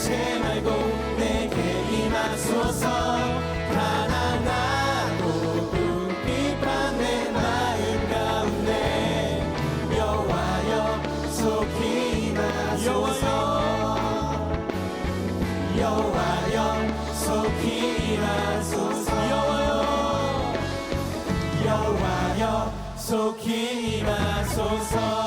주체 말고 내게 임하소서. 가난하고 궁핍한 내 마음 가운데 여호와여 속히 임하소서. 여호와여 속히 임하소서. 여호와여 속히 임하소서.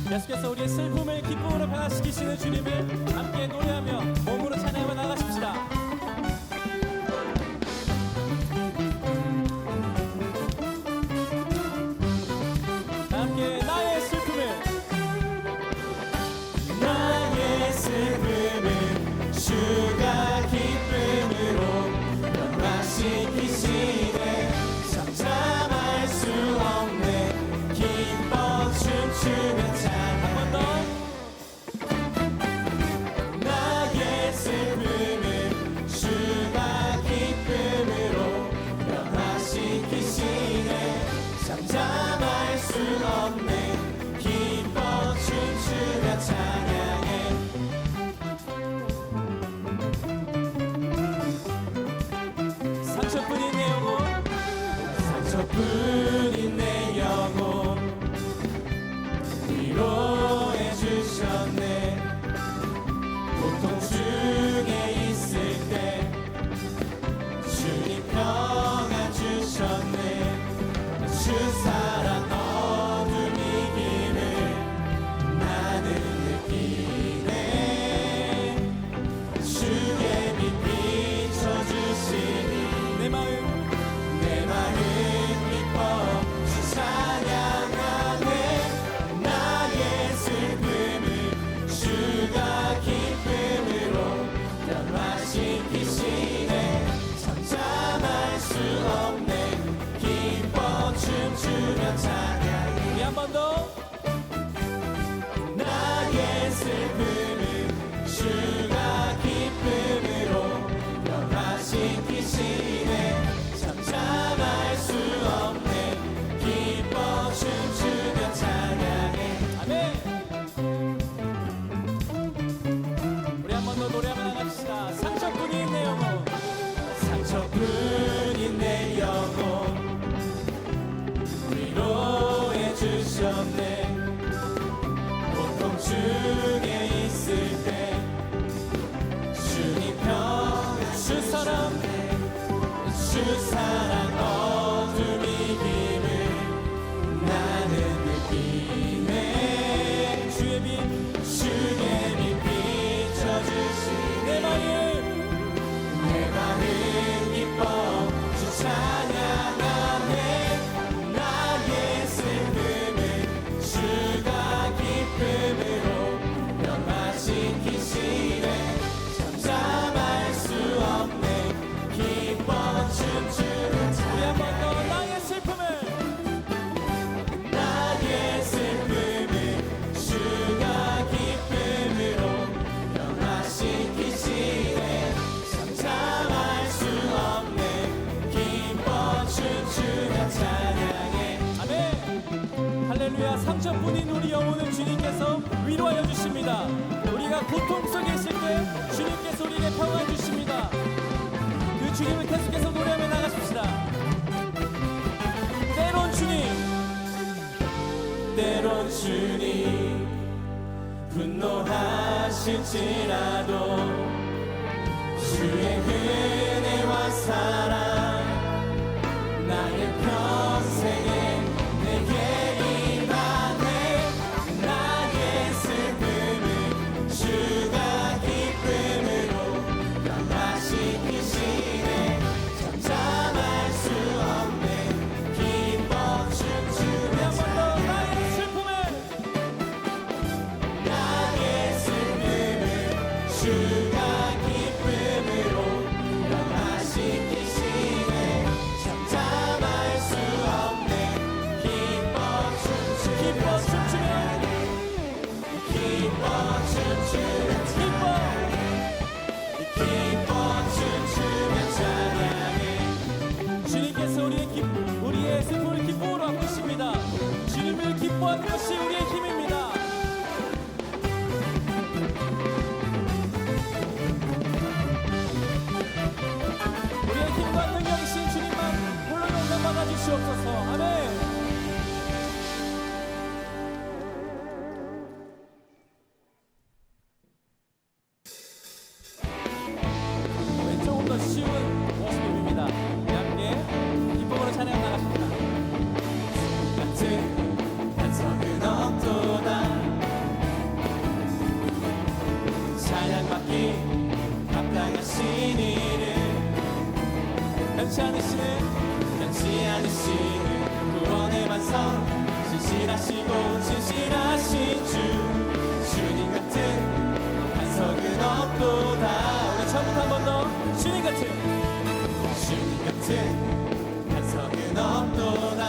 계속해서 우리의 슬픔을 기쁨으로 변화시키시는 주님을 함께 노래하며 몸으로 찬양하며 나가십시다. 함께 나의 슬픔은 주가 기쁨으로 변화시키시네. 잠잠할 수 없네. 기뻐 춤추며 나의 슬픔은 주가 기쁨으로 변화시키시네. 잠잠할 수 없네. 기뻐 춤추며 찬양해. 상처뿐인 내 영혼, 상처뿐인 내 영혼 위로해 주셨네. 고통 중에 있을 때 주님 평안 주셨네. 주 사랑 어둠 이김을 나는 느끼네. 주의 빛 비춰주시니 내 마음 기뻐 주 찬양하네. 나의 슬픔을 주가 기쁨으로 변화시키시네. 잠잠할 수 없네. 기뻐 춤추며 찬양해. 우리 한 번 더. 나의 슬픔을 주가 기쁨으로 변화시키시네. 잠잠할 수 없네. 기뻐 춤추며 찬양해. 아멘. 우리 한 번 더 노래하며 나갑시다. 상처뿐인 내 영혼, 상처뿐인 내 영혼 위로해 주셨네. 고통 중에 있을 때 주님 평안 주 사랑, 주 사랑 어둠 이김을 나는 느끼네. 주의 빛 비춰주시 내 마음 기뻐 주 찬양하네. 나의 슬픔을 주가 기쁨으로 변화시키시네. 잠잠할 수 없네. 기뻐 춤추는 우리 한 번 더. 찬양해. 나의 슬픔을 나의 슬픔을 주가 기쁨으로 변화시키시네. 잠잠할 수 없네. 기뻐 춤추며 찬양해. 아멘. 할렐루야. 상처뿐인 우리 영혼을 주님께서 위로하여 주십니다. 우리가 고통 속에 있을 때 주님께서 우리에게 평안 주십니다. 그 주님을 계속해서 노래하며 나가십시다. 때론 주님 분노하실지라도 주의 은혜와 사랑 나의 평생에 내게 임하네. 나의 슬픔을 주가 기쁨으로 변화시키시네. 잠잠할 수 없네. 기뻐 춤추며 나의 슬픔을 주가 기쁨으로 변화시키시네. 변치 않으시는 구원의 반석 진실하시고 진실하신 주 주님 같은 반석은 없도다. 우리 처음부터 한 번 더 주님 같은 반석은 없도다.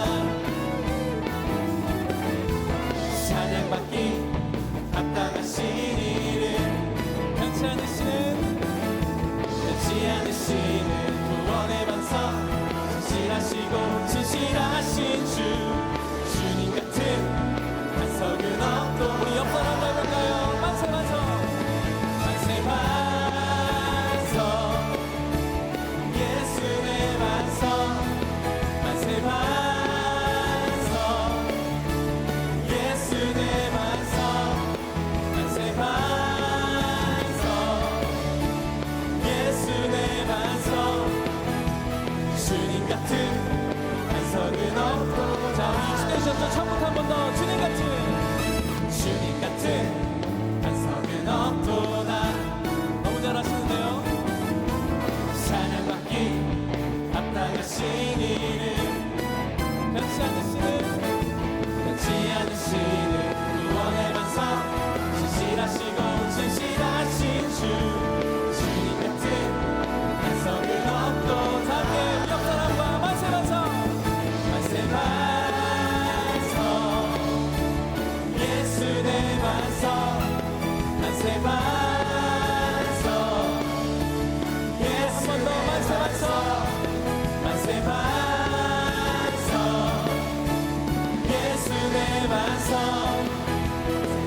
찬양받기 합당하신 이름 변치 않으시는 구원의 반석 진실하시고 진실하신 주 주님 같은 반석은 없도다. 우리 옆 사람과 해볼까요? 만세 반석 만세 반석 예수 내 반석 만세 반석 예수 내 반석 만세 반석 예수 내 반석 주님 같은 반석은 없고. 자 우리 익숙해지셨죠? 처음부터 한 번 더 주님 같은 반석은 없도다. 너무 잘하시는데요. 찬양받기 합당하신 이름 변치 않으시는 구원의 반석 진실하시고 진실하신 주 주님 같은 반석은 없도다. 함께 우리 옆 사람과 만세 반석 만세 반석 예수 내 반석 만세 반석 예수 한 번 더 만세 반석 만세 반석 예수 내 반석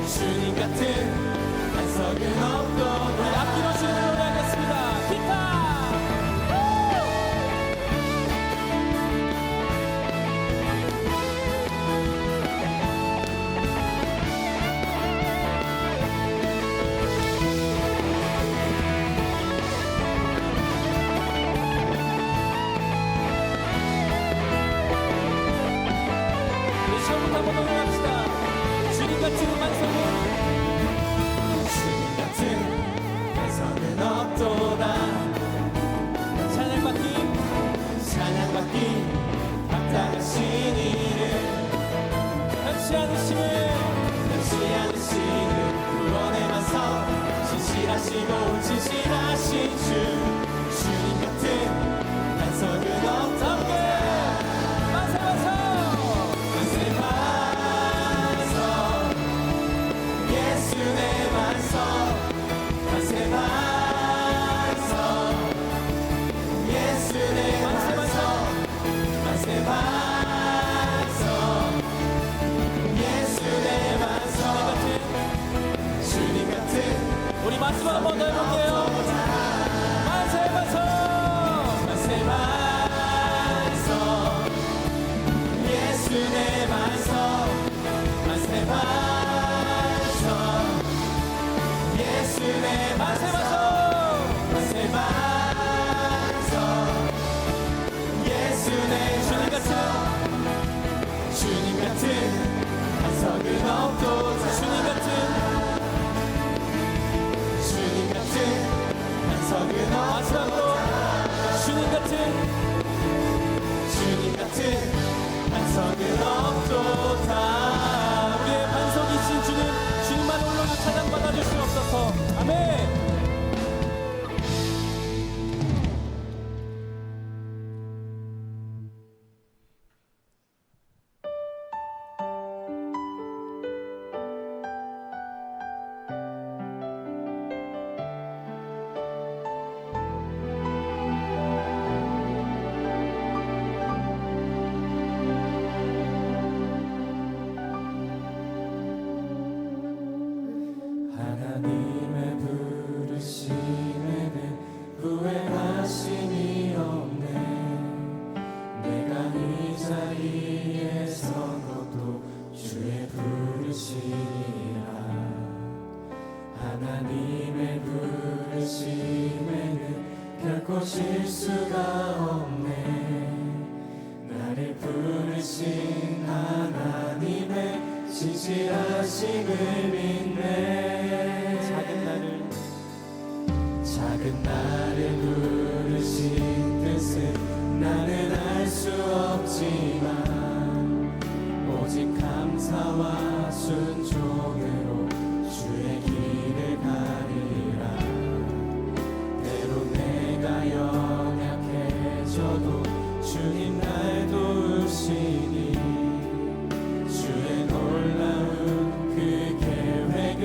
주님 같은 반석은 없도다. 앞뒤로 주님을 노래하겠습니다. 기타 우리 처음부터 한번 노래합시다. 주님 같은 반석은 주님 같은 반석은 없도다. 찬양받기 합당하신 이름 변치 않으시는 구원의 반석 진실하시고 진실하신 주 주님 같은 반석은 없도다. 만세 반석 만세 반석 예수 내 반석 만세 반석 예수 내 반석 만세 반석 예수 내 반석 주님 같은 우리 마지막 한 번 더 해볼게요. 만세 반석 만세 반석 예수 내 반석 만세 반석 예수 내 만세 반석 반석 만세 반석 예수 내 주님 같은 주님 같은 반석은 없도다. 주님 같은 반석은 마지막으로 없도다. 주님 같은 반석은 없도다. 우리의 반석이신 주님 주님만 홀로 찬양받아 주시옵소서. 아멘. 하나님의 부르심에는 후회하심이 없네. 내가 이 자리에 선 것도 주의 부르심이라. 하나님의 부르심에는 결코 실수가 없네. 나를 부르신 하나님의 진실하심을 믿네. 작은 나를 부르신 뜻은 나는 알 수 없지만 오직 감사와 순종으로 주의 길을 가리라. 때로 내가 연약해져도 주님 날 도우시니 주의 놀라운 그 계획을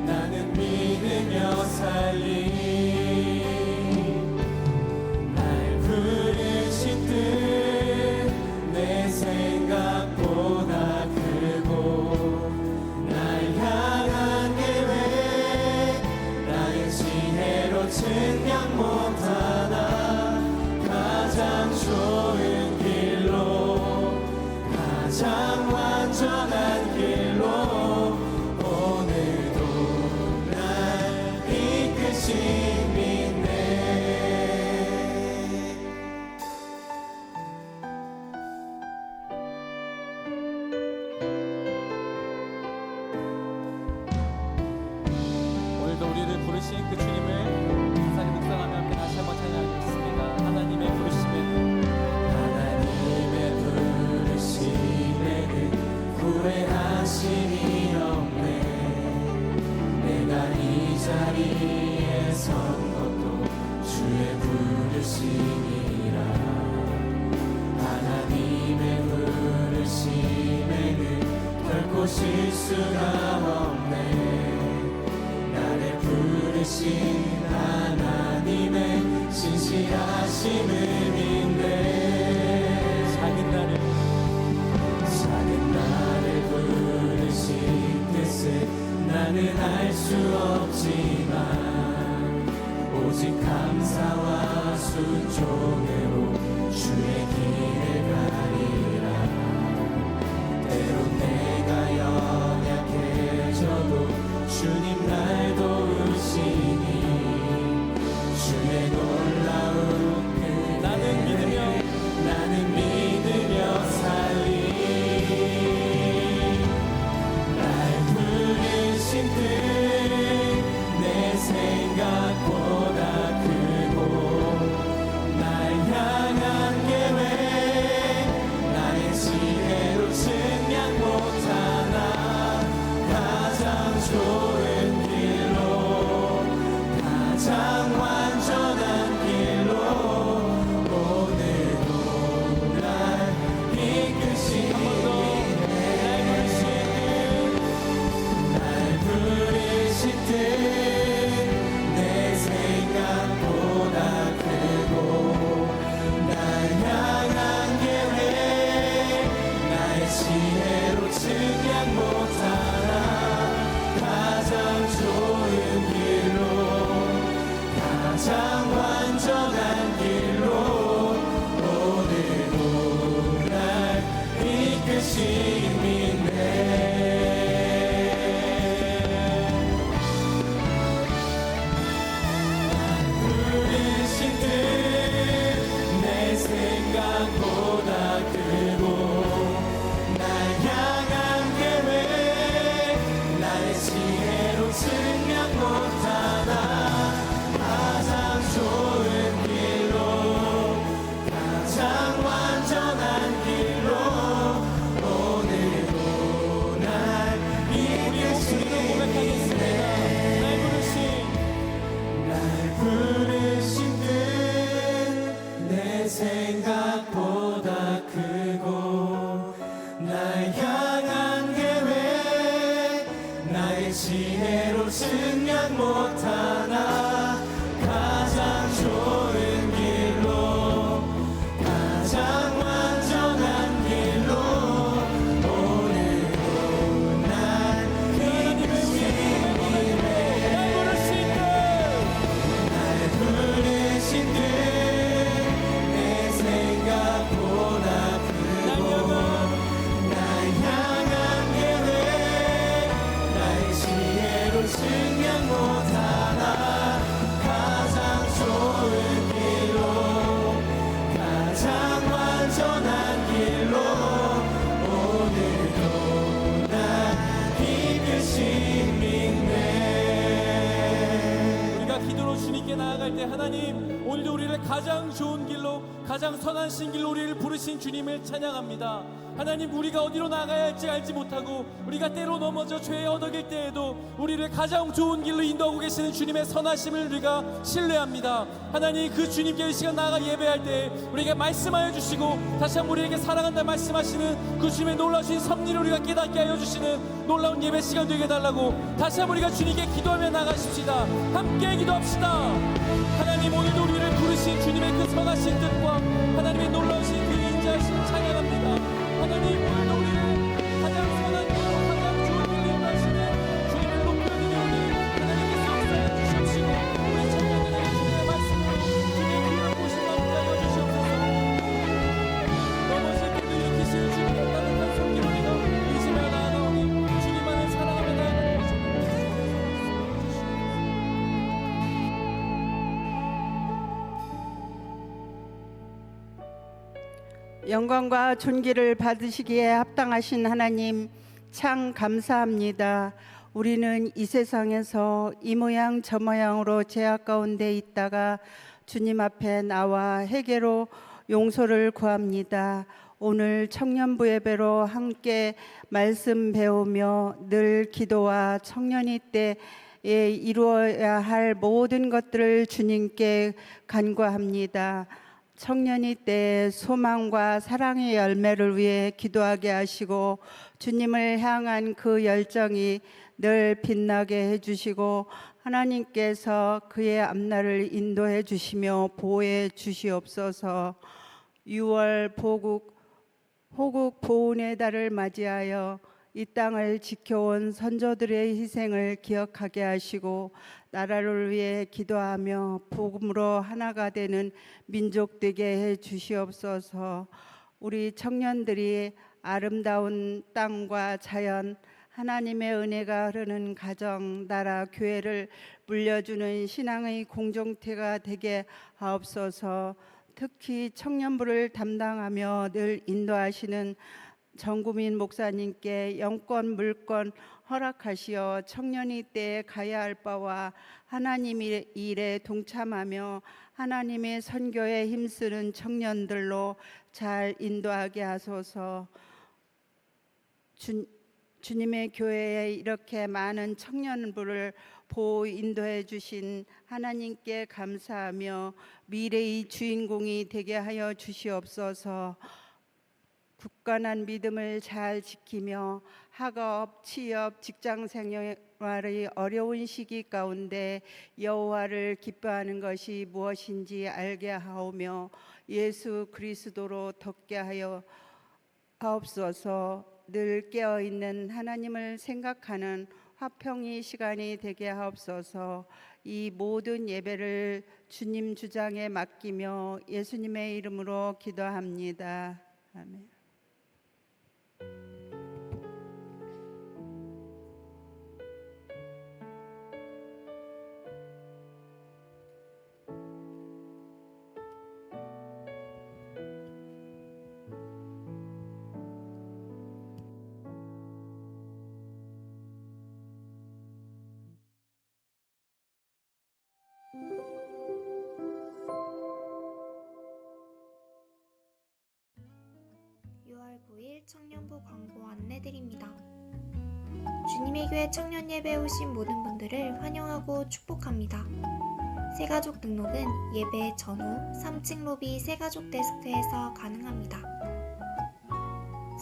나는 믿으며 살리. 날 부르신 뜻 내 생각보다 크고 날 향한 계획 나의 지혜로 증명 못하나 가장 좋은 길로 가장 완전한 길로 오늘도 날 이끄신 믿네. 오늘도 우리를 부르신 그 주님을 감사히 묵상하며 함께 다시 한번 찬양하겠습니다. 하나님의 부르심에는 하나님의 부르심에는 후회하심이 없네. 내가 이 자리에 선 것도 주의 부르심이라. 하나님의 부르심에는 결코 실수가 없네. 나를 부르신 하나님의 신실하심을 믿네. 작은 나를 부르신 뜻을 나는 알 수 없지만 오직 감사와 순종으로 주의 길을 가리라. 때로 내가 연약해져도 주님 날 도우시니 주의 놀라운 그 나는 믿으며 살리. 날 부르신 뜻 내 생각보다 크고 날 향한 계획 나의 지혜로 증량 못하나 가장 좋은 길로 가장 완전한 길로 오늘도 날 이끄시네. 날 부르신 뜻 내 생각보다 크고 날 향한 계획 나의 지혜로 증량 못하나 가장 좋은 길로 가장 완전한 길로 오늘도 날 이끄신 믿네. 부르신 뜻 내 생각보다 크고 날 향한 계획 나의 지혜로 증명 못하나 가장 좋은 길로 가장 완전한 길로 오늘도 날 이끄시네. 날 부르신 뜻 내 생각보다 크고 날 향한 계획 나의 지혜로 증명 못하나 가장 좋은 길로 가장 완전한 길로 오늘도 날 이끄시네. 날 부르신 뜻 내 생각보다 크고 날 향한 계획 나의 지혜로 증명 못하나 가장 좋은 길로 가장 완전한 길로 오늘도 날 이끄신 믿네. 우리가 기도로 주님께 나아갈 때 하나님 오늘도 우리를 가장 좋은 길로 가장 선하신 길로 우리를 부르신 주님을 찬양합니다. 하나님, 우리가 어디로 나가야 할지 알지 못하고 우리가 때로 넘어져 죄에 얻어길 때에도 우리를 가장 좋은 길로 인도하고 계시는 주님의 선하심을 우리가 신뢰합니다. 하나님, 그 주님께 이 시간 나아가 예배할 때 우리에게 말씀하여 주시고 다시 한번 우리에게 사랑한다 말씀하시는 그 주님의 놀라우신 섭리를 우리가 깨닫게 하여 주시는 놀라운 예배 시간 되게 해달라고 다시 한번 우리가 주님께 기도하며 나가십시다. 함께 기도합시다. 하나님, 오늘도 우리를 부르신 주님의 그 선하신 뜻과 하나님의 놀라우신 그 인자하심 찬양합니다. 하나님, 오늘도 우리를 가장 선한 길로 가장 좋은 길로 인도하시는 주님을 높여드리오니 하나님께서 역사해 주시옵시고 우리 청년들에게 주님의 말씀으로 주님의 귀를 보신 마음을 하여 주시옵소서. 넘어질 때도 일으키시는 주님의 따뜻한 손길을 우리가 의심하여 나아가오니 주님만을 사랑하며 나아가는 것입니다. 영광과 존귀를 받으시기에 합당하신 하나님, 참 감사합니다. 우리는 이 세상에서 이 모양 저 모양으로 죄악 가운데 있다가 주님 앞에 나와 회개로 용서를 구합니다. 오늘 청년부 예배로 함께 말씀 배우며 늘 기도와 청년이 때에 이루어야 할 모든 것들을 주님께 간구합니다. 청년이 때 소망과 사랑의 열매를 위해 기도하게 하시고 주님을 향한 그 열정이 늘 빛나게 해주시고 하나님께서 그의 앞날을 인도해 주시며 보호해 주시옵소서. 6월 호국 보훈의 달을 맞이하여 이 땅을 지켜온 선조들의 희생을 기억하게 하시고 나라를 위해 기도하며 복음으로 하나가 되는 민족 되게 해 주시옵소서. 우리 청년들이 아름다운 땅과 자연, 하나님의 은혜가 흐르는 가정, 나라, 교회를 물려주는 신앙의 공동체가 되게 하옵소서. 특히 청년부를 담당하며 늘 인도하시는 정구민 목사님께 영권 물권 허락하시어 청년이 때에 가야 할 바와 하나님의 일에 동참하며 하나님의 선교에 힘쓰는 청년들로 잘 인도하게 하소서. 주님의 교회에 이렇게 많은 청년부를 보호 인도해 주신 하나님께 감사하며 미래의 주인공이 되게 하여 주시옵소서. 굳건한 믿음을 잘 지키며 학업, 취업, 직장 생활의 어려운 시기 가운데 여호와를 기뻐하는 것이 무엇인지 알게 하오며 예수 그리스도로 덮게 하여 하옵소서. 늘 깨어있는 하나님을 생각하는 화평의 시간이 되게 하옵소서. 이 모든 예배를 주님 주장에 맡기며 예수님의 이름으로 기도합니다. 아멘. 청년부 광고 안내드립니다. 주님의 교회 청년 예배에 오신 모든 분들을 환영하고 축복합니다. 새가족 등록은 예배 전후 3층 로비 새가족 데스크에서 가능합니다.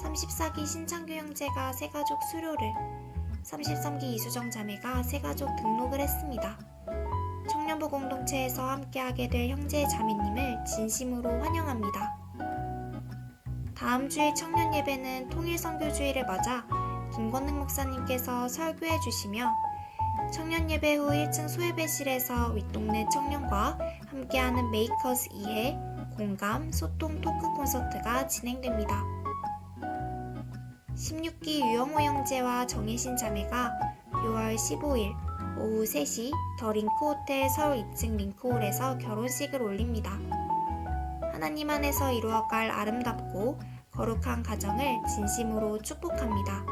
34기 신창교 형제가 새가족 수료를, 33기 이수정 자매가 새가족 등록을 했습니다. 청년부 공동체에서 함께하게 될 형제 자매님을 진심으로 환영합니다. 다음 주의 청년 예배는 통일선교주의를 맞아 김권능 목사님께서 설교해 주시며 청년 예배 후 1층 소예배실에서 윗동네 청년과 함께하는 메이커스 2회 공감, 소통, 토크 콘서트가 진행됩니다. 16기 유영호 형제와 정혜신 자매가 6월 15일 오후 3시 더 링크호텔 서울 2층 링크홀에서 결혼식을 올립니다. 하나님 안에서 이루어갈 아름답고 거룩한 가정을 진심으로 축복합니다.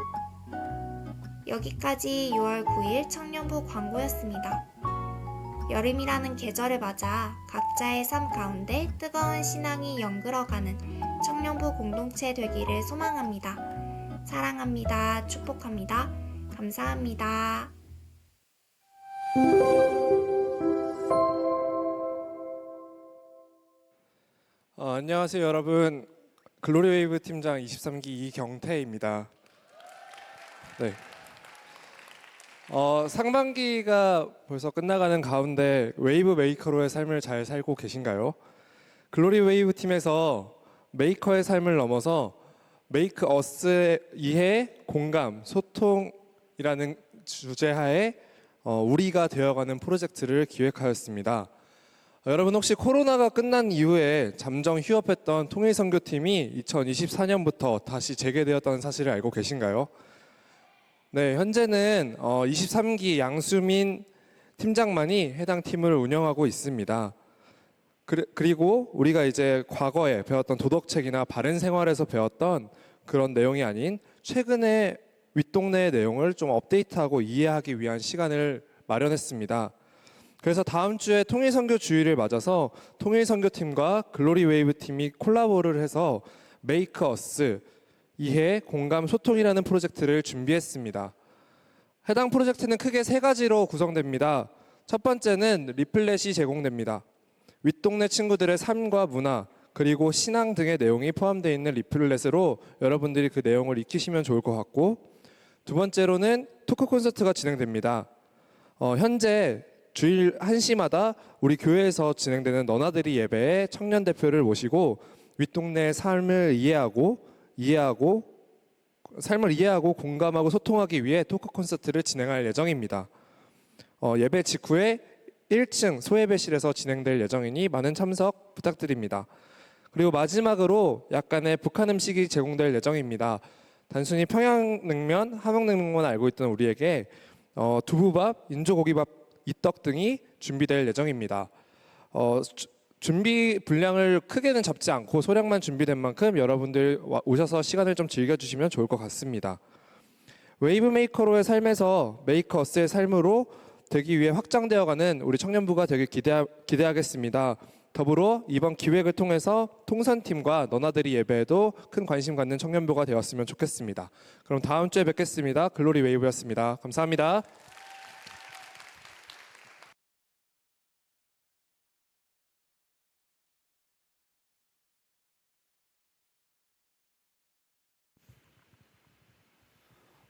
여기까지 6월 9일 청년부 광고였습니다. 여름이라는 계절을 맞아 각자의 삶 가운데 뜨거운 신앙이 연그러가는 청년부 공동체 되기를 소망합니다. 사랑합니다. 축복합니다. 감사합니다. 안녕하세요 여러분. 글로리웨이브 팀장 23기 이경태입니다. 네. 상반기가 벌써 끝나가는 가운데 웨이브 메이커로의 삶을 잘 살고 계신가요? 글로리웨이브 팀에서 메이커의 삶을 넘어서 메이크 어스의 이해, 공감, 소통이라는 주제하에 우리가 되어가는 프로젝트를 기획하였습니다. 여러분 혹시 코로나가 끝난 이후에 잠정 휴업했던 통일선교팀이 2024년부터 다시 재개되었다는 사실을 알고 계신가요? 네, 현재는 23기 양수민 팀장만이 해당 팀을 운영하고 있습니다. 그리고 우리가 이제 과거에 배웠던 도덕책이나 바른 생활에서 배웠던 그런 내용이 아닌 최근의 윗동네의 내용을 좀 업데이트하고 이해하기 위한 시간을 마련했습니다. 그래서 다음 주에 통일선교 주일을 맞아서 통일선교팀과 글로리웨이브 팀이 콜라보를 해서 메이크 어스, 이해, 공감, 소통이라는 프로젝트를 준비했습니다. 해당 프로젝트는 크게 3가지로 구성됩니다. 첫 번째는 리플렛이 제공됩니다. 윗동네 친구들의 삶과 문화, 그리고 신앙 등의 내용이 포함되어 있는 리플렛으로 여러분들이 그 내용을 익히시면 좋을 것 같고, 두 번째로는 토크 콘서트가 진행됩니다. 현재 주일 1시마다 우리 교회에서 진행되는 너나들이 예배에 청년 대표를 모시고 윗동네의 삶을 이해하고 공감하고 소통하기 위해 토크 콘서트를 진행할 예정입니다. 예배 직후에 1층 소예배실에서 진행될 예정이니 많은 참석 부탁드립니다. 그리고 마지막으로 약간의 북한 음식이 제공될 예정입니다. 단순히 평양냉면, 함흥냉면만 알고 있던 우리에게 두부밥, 인조고기밥, 이떡 등이 준비될 예정입니다. 준비 분량을 크게는 잡지 않고 소량만 준비된 만큼 여러분들 오셔서 시간을 좀 즐겨주시면 좋을 것 같습니다. 웨이브 메이커로의 삶에서 메이커스의 삶으로 되기 위해 확장되어가는 우리 청년부가 되길 기대하겠습니다. 더불어 이번 기획을 통해서 통선팀과 너나들이 예배에도 큰 관심 갖는 청년부가 되었으면 좋겠습니다. 그럼 다음 주에 뵙겠습니다. 글로리 웨이브였습니다. 감사합니다.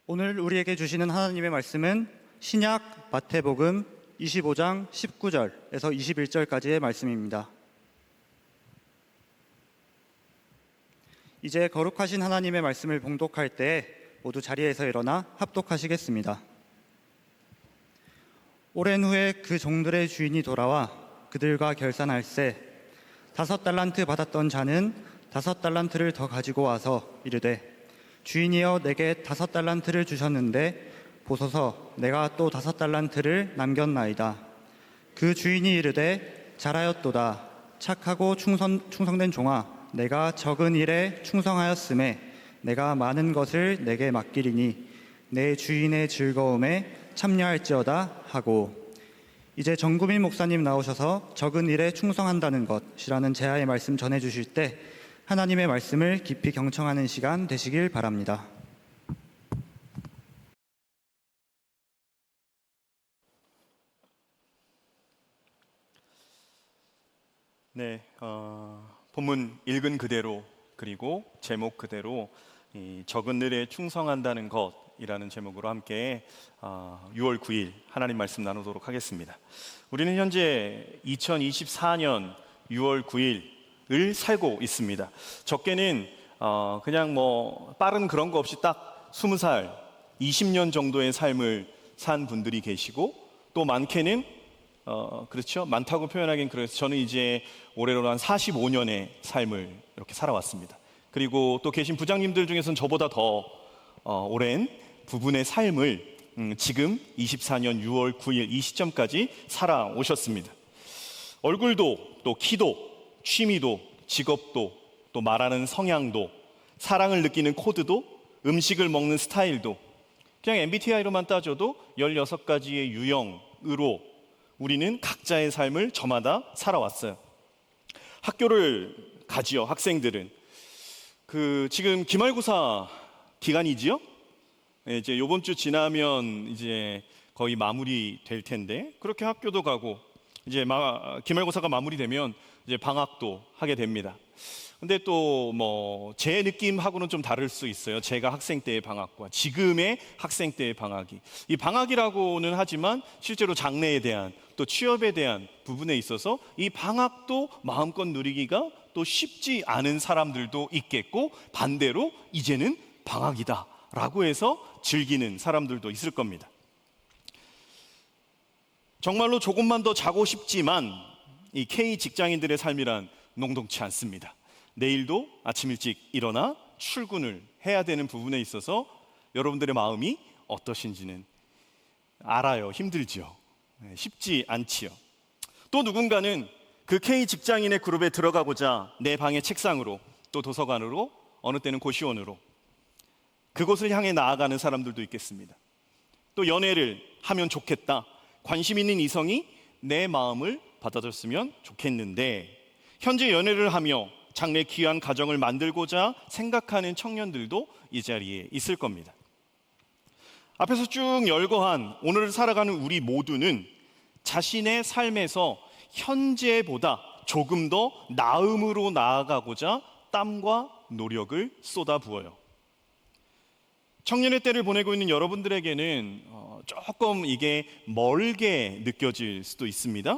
오늘 우리에게 주시는 하나님의 말씀은 신약 마태복음 25장 19절에서 21절까지의 말씀입니다. 이제 거룩하신 하나님의 말씀을 봉독할 때 모두 자리에서 일어나 합독하시겠습니다. 오랜 후에 그 종들의 주인이 돌아와 그들과 결산할세 5달란트 받았던 자는 5달란트를 더 가지고 와서 이르되 주인이여 내게 5달란트를 주셨는데 보소서 내가 또 5달란트를 남겼나이다. 그 주인이 이르되 잘하였도다. 착하고 충성된 종아 내가 적은 일에 충성하였음에 내가 많은 것을 내게 맡기리니 내 주인의 즐거움에 참여할지어다 하고, 이제 정구민 목사님 나오셔서 적은 일에 충성한다는 것이라는 제아의 말씀 전해주실 때 하나님의 말씀을 깊이 경청하는 시간 되시길 바랍니다. 네, 본문 읽은 그대로 그리고 제목 그대로 이 적은 일에 충성한다는 것이라는 제목으로 함께 6월 9일 하나님 말씀 나누도록 하겠습니다. 우리는 현재 2024년 6월 9일을 살고 있습니다. 적게는 그냥 빠른 그런 거 없이 딱 20살, 20년 정도의 삶을 산 분들이 계시고, 또 많게는 그렇죠. 많다고 표현하긴 그래서 저는 이제 올해로 한 45년의 삶을 이렇게 살아왔습니다. 그리고 또 계신 부장님들 중에서는 저보다 더 오랜 부분의 삶을 지금 24년 6월 9일 이 시점까지 살아오셨습니다. 얼굴도 또 키도 취미도 직업도 또 말하는 성향도 사랑을 느끼는 코드도 음식을 먹는 스타일도 그냥 MBTI로만 따져도 16가지의 유형으로 우리는 각자의 삶을 저마다 살아왔어요. 학교를 가지요. 학생들은 지금 기말고사 기간이지요. 이제 요번 주 지나면 이제 거의 마무리 될 텐데, 그렇게 학교도 가고 이제 기말고사가 마무리되면 이제 방학도 하게 됩니다. 근데 또 뭐 제 느낌하고는 좀 다를 수 있어요. 제가 학생 때의 방학과 지금의 학생 때의 방학이, 이 방학이라고는 하지만 실제로 장래에 대한 또 취업에 대한 부분에 있어서 이 방학도 마음껏 누리기가 또 쉽지 않은 사람들도 있겠고, 반대로 이제는 방학이다 라고 해서 즐기는 사람들도 있을 겁니다. 정말로 조금만 더 자고 싶지만 이 K 직장인들의 삶이란 녹록치 않습니다. 내일도 아침 일찍 일어나 출근을 해야 되는 부분에 있어서 여러분들의 마음이 어떠신지는 알아요. 힘들지요. 쉽지 않지요. 또 누군가는 그 K 직장인의 그룹에 들어가고자 내 방의 책상으로, 또 도서관으로, 어느 때는 고시원으로 그곳을 향해 나아가는 사람들도 있겠습니다. 또 연애를 하면 좋겠다, 관심 있는 이성이 내 마음을 받아줬으면 좋겠는데, 현재 연애를 하며 장래 귀한 가정을 만들고자 생각하는 청년들도 이 자리에 있을 겁니다. 앞에서 쭉 열거한 오늘을 살아가는 우리 모두는 자신의 삶에서 현재보다 조금 더 나음으로 나아가고자 땀과 노력을 쏟아부어요. 청년의 때를 보내고 있는 여러분들에게는 조금 이게 멀게 느껴질 수도 있습니다.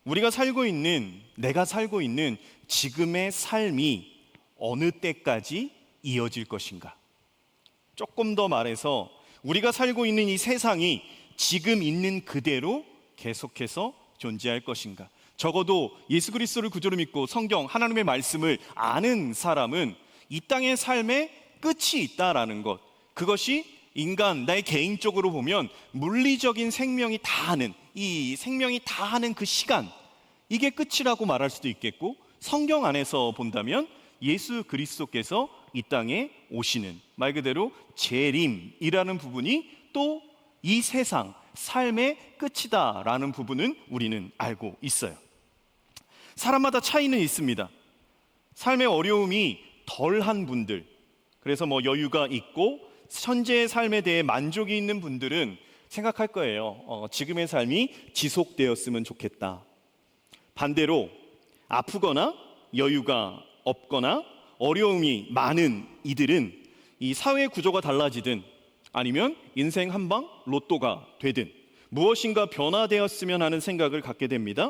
내가 살고 있는 지금의 삶이 어느 때까지 이어질 것인가? 조금 더 말해서 우리가 살고 있는 이 세상이 지금 있는 그대로 계속해서 존재할 것인가? 적어도 예수 그리스도를 구주로 믿고 성경 하나님의 말씀을 아는 사람은 이 땅의 삶에 끝이 있다라는 것, 그것이 인간, 나의 개인적으로 보면 물리적인 생명이 다하는, 이 생명이 다하는 그 시간, 이게 끝이라고 말할 수도 있겠고, 성경 안에서 본다면 예수 그리스도께서 이 땅에 오시는, 말 그대로 재림이라는 부분이 또 이 세상 삶의 끝이다라는 부분은 우리는 알고 있어요. 사람마다 차이는 있습니다. 삶의 어려움이 덜한 분들, 그래서 여유가 있고 현재의 삶에 대해 만족이 있는 분들은 생각할 거예요. 지금의 삶이 지속되었으면 좋겠다. 반대로 아프거나 여유가 없거나 어려움이 많은 이들은 이 사회 구조가 달라지든 아니면 인생 한방 로또가 되든 무엇인가 변화되었으면 하는 생각을 갖게 됩니다.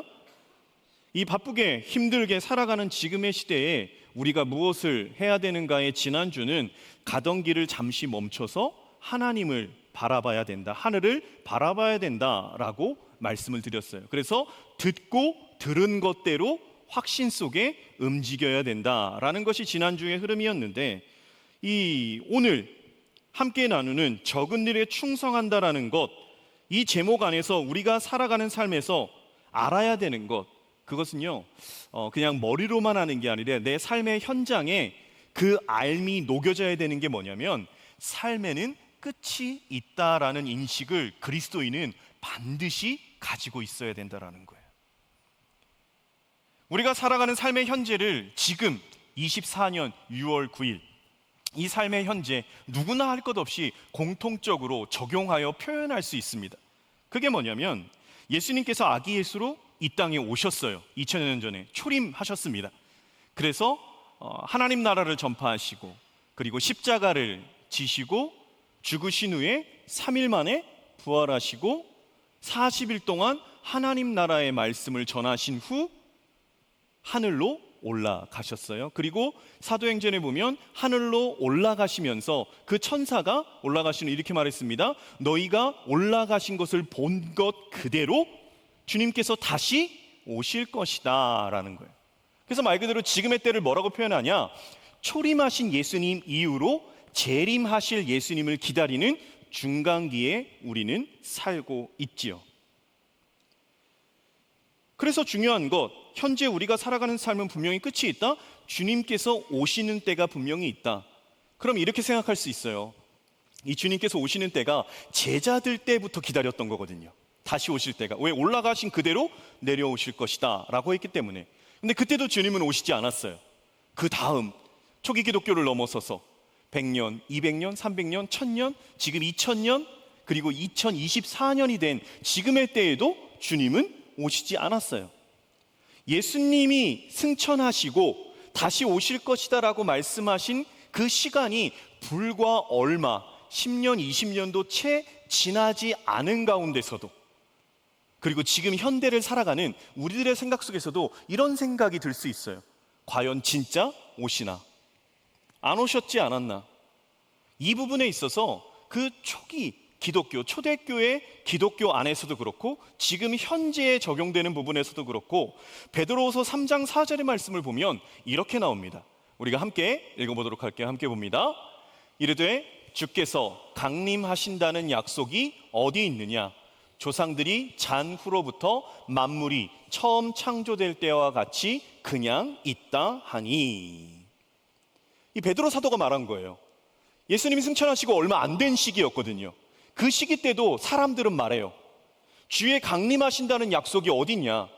이 바쁘게 힘들게 살아가는 지금의 시대에 우리가 무엇을 해야 되는가의 지난주는 가던 길을 잠시 멈춰서 하나님을 바라봐야 된다, 하늘을 바라봐야 된다라고 말씀을 드렸어요. 그래서 듣고 들은 것대로 확신 속에 움직여야 된다라는 것이 지난주의 흐름이었는데, 이 오늘 함께 나누는 적은 일에 충성한다라는 것, 이 제목 안에서 우리가 살아가는 삶에서 알아야 되는 것, 그것은요 그냥 머리로만 하는 게 아니라 내 삶의 현장에 그 알미 녹여져야 되는 게 뭐냐면, 삶에는 끝이 있다라는 인식을 그리스도인은 반드시 가지고 있어야 된다라는 거예요. 우리가 살아가는 삶의 현재를 지금 24년 6월 9일 이 삶의 현재 누구나 할 것 없이 공통적으로 적용하여 표현할 수 있습니다. 그게 뭐냐면, 예수님께서 아기 예수로 이 땅에 오셨어요. 2000년 전에 초림하셨습니다. 그래서 하나님 나라를 전파하시고, 그리고 십자가를 지시고 죽으신 후에 3일 만에 부활하시고 40일 동안 하나님 나라의 말씀을 전하신 후 하늘로 올라가셨어요. 그리고 사도행전에 보면 하늘로 올라가시면서 그 천사가 올라가시는 이렇게 말했습니다. 너희가 올라가신 것을 본 것 그대로 주님께서 다시 오실 것이다 라는 거예요. 그래서 말 그대로 지금의 때를 뭐라고 표현하냐, 초림하신 예수님 이후로 재림하실 예수님을 기다리는 중간기에 우리는 살고 있지요. 그래서 중요한 것, 현재 우리가 살아가는 삶은 분명히 끝이 있다, 주님께서 오시는 때가 분명히 있다. 그럼 이렇게 생각할 수 있어요. 이 주님께서 오시는 때가 제자들 때부터 기다렸던 거거든요. 다시 오실 때가. 왜? 올라가신 그대로 내려오실 것이다 라고 했기 때문에. 근데 그때도 주님은 오시지 않았어요. 그 다음 초기 기독교를 넘어서서 100년, 200년, 300년, 1000년, 지금 2000년, 그리고 2024년이 된 지금의 때에도 주님은 오시지 않았어요. 예수님이 승천하시고 다시 오실 것이다 라고 말씀하신 그 시간이 불과 얼마, 10년, 20년도 채 지나지 않은 가운데서도, 그리고 지금 현대를 살아가는 우리들의 생각 속에서도 이런 생각이 들 수 있어요. 과연 진짜 오시나? 안 오셨지 않았나? 이 부분에 있어서 그 초기 기독교, 초대교회 기독교 안에서도 그렇고 지금 현재에 적용되는 부분에서도 그렇고 베드로후서 3장 4절의 말씀을 보면 이렇게 나옵니다. 우리가 함께 읽어보도록 할게요. 함께 봅니다. 이르되 주께서 강림하신다는 약속이 어디 있느냐? 조상들이 잔 후로부터 만물이 처음 창조될 때와 같이 그냥 있다 하니. 이 베드로 사도가 말한 거예요. 예수님이 승천하시고 얼마 안 된 시기였거든요. 그 시기 때도 사람들은 말해요. 주의 강림하신다는 약속이 어딨냐?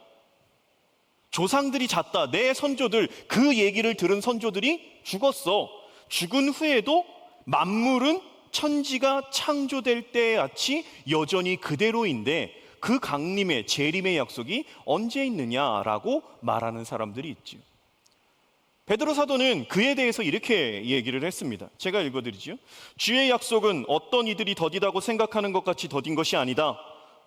조상들이 잤다. 내 선조들, 그 얘기를 들은 선조들이 죽었어. 죽은 후에도 만물은 천지가 창조될 때 같이 여전히 그대로인데 그 강림의 재림의 약속이 언제 있느냐라고 말하는 사람들이 있죠. 베드로 사도는 그에 대해서 이렇게 얘기를 했습니다. 제가 읽어드리죠. 주의 약속은 어떤 이들이 더디다고 생각하는 것 같이 더딘 것이 아니다.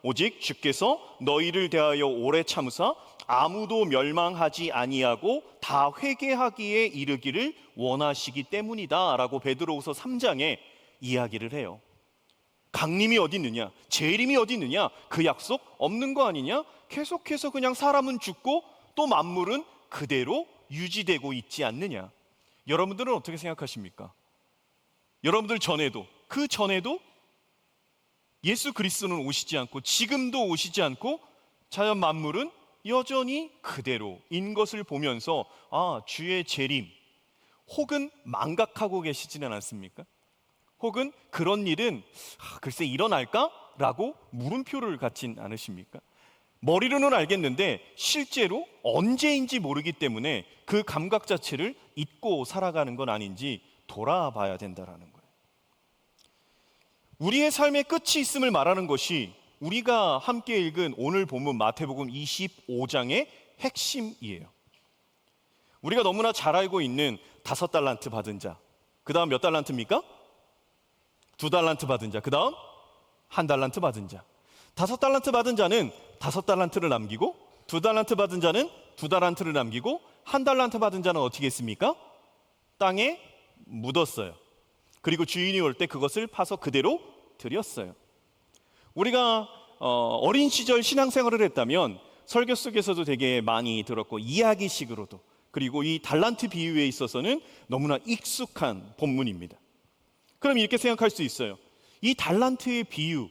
오직 주께서 너희를 대하여 오래 참으사 아무도 멸망하지 아니하고 다 회개하기에 이르기를 원하시기 때문이다 라고 베드로후서 3장에 이야기를 해요. 강림이 어디 있느냐? 재림이 어디 있느냐? 그 약속 없는 거 아니냐? 계속해서 그냥 사람은 죽고 또 만물은 그대로 유지되고 있지 않느냐? 여러분들은 어떻게 생각하십니까? 여러분들 전에도, 그 전에도 예수 그리스도는 오시지 않고 지금도 오시지 않고 자연 만물은 여전히 그대로인 것을 보면서 아, 주의 재림 혹은 망각하고 계시지는 않습니까? 혹은 그런 일은 글쎄 일어날까? 라고 물음표를 갖진 않으십니까? 머리로는 알겠는데 실제로 언제인지 모르기 때문에 그 감각 자체를 잊고 살아가는 건 아닌지 돌아봐야 된다라는 거예요. 우리의 삶의 끝이 있음을 말하는 것이 우리가 함께 읽은 오늘 본문 마태복음 25장의 핵심이에요. 우리가 너무나 잘 알고 있는 5달란트 받은 자, 그 다음 몇 달란트입니까? 2달란트 받은 자, 그 다음 1달란트 받은 자. 5달란트 받은 자는 5달란트를 남기고 2달란트 받은 자는 2달란트를 남기고 1달란트 받은 자는 어떻게 했습니까? 땅에 묻었어요. 그리고 주인이 올 때 그것을 파서 그대로 드렸어요. 우리가 어린 시절 신앙생활을 했다면 설교 속에서도 되게 많이 들었고 이야기식으로도, 그리고 이 달란트 비유에 있어서는 너무나 익숙한 본문입니다. 그럼 이렇게 생각할 수 있어요. 이 달란트의 비유,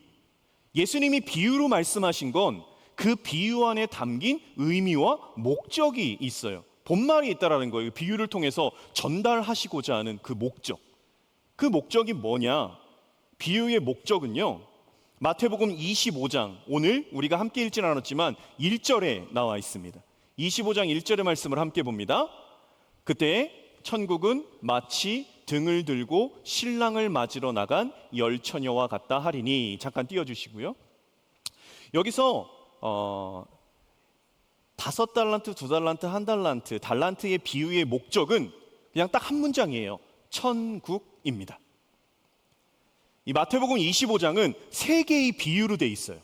예수님이 비유로 말씀하신 건 그 비유 안에 담긴 의미와 목적이 있어요. 본말이 있다라는 거예요. 비유를 통해서 전달하시고자 하는 그 목적. 그 목적이 뭐냐? 비유의 목적은요, 마태복음 25장, 오늘 우리가 함께 읽지는 않았지만 1절에 나와 있습니다. 25장 1절의 말씀을 함께 봅니다. 그때 천국은 마치 등을 들고 신랑을 맞으러 나간 열처녀와 같다 하리니. 잠깐 띄워주시고요. 여기서 5달란트, 2달란트, 1달란트, 달란트의 비유의 목적은 그냥 딱 한 문장이에요. 천국입니다. 이 마태복음 25장은 3개의 비유로 돼 있어요.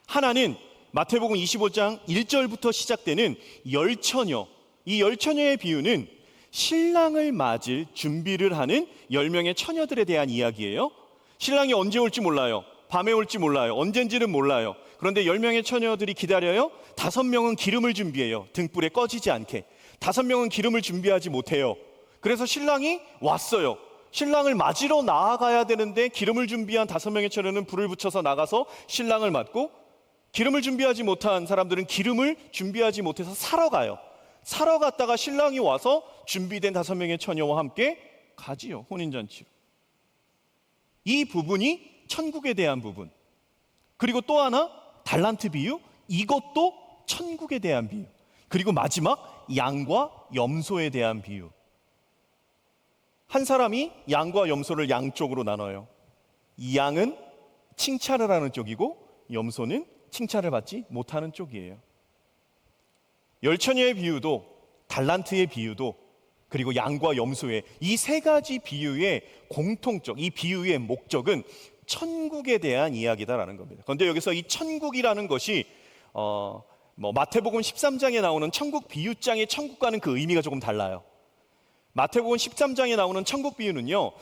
하나는 마태복음 25장 1절부터 시작되는 열처녀. 이 열처녀의 비유는 신랑을 맞을 준비를 하는 10명의 처녀들에 대한 이야기예요. 신랑이 언제 올지 몰라요. 밤에 올지 몰라요. 언젠지는 몰라요. 그런데 10명의 처녀들이 기다려요. 5명은 기름을 준비해요. 등불에 꺼지지 않게. 5명은 기름을 준비하지 못해요. 그래서 신랑이 왔어요. 신랑을 맞으러 나아가야 되는데 기름을 준비한 5명의 처녀는 불을 붙여서 나가서 신랑을 맞고, 기름을 준비하지 못한 사람들은 기름을 준비하지 못해서 사러 가요. 사러 갔다가 신랑이 와서 준비된 5명의 처녀와 함께 가지요. 혼인잔치로. 이 부분이 천국에 대한 부분. 그리고 또 하나, 달란트 비유, 이것도 천국에 대한 비유. 그리고 마지막 양과 염소에 대한 비유. 한 사람이 양과 염소를 양쪽으로 나눠요. 이 양은 칭찬을 하는 쪽이고 염소는 칭찬을 받지 못하는 쪽이에요. 열처녀의 비유도 달란트의 비유도 그리고 양과 염소의 이 세 가지 비유의 공통적, 이 비유의 목적은 천국에 대한 이야기다라는 겁니다. 그런데 여기서 이 천국이라는 것이 마태복음 13장에 나오는 천국 비유장의 천국과는 그 의미가 조금 달라요. 마태복음 13장에 나오는 천국 비유는요,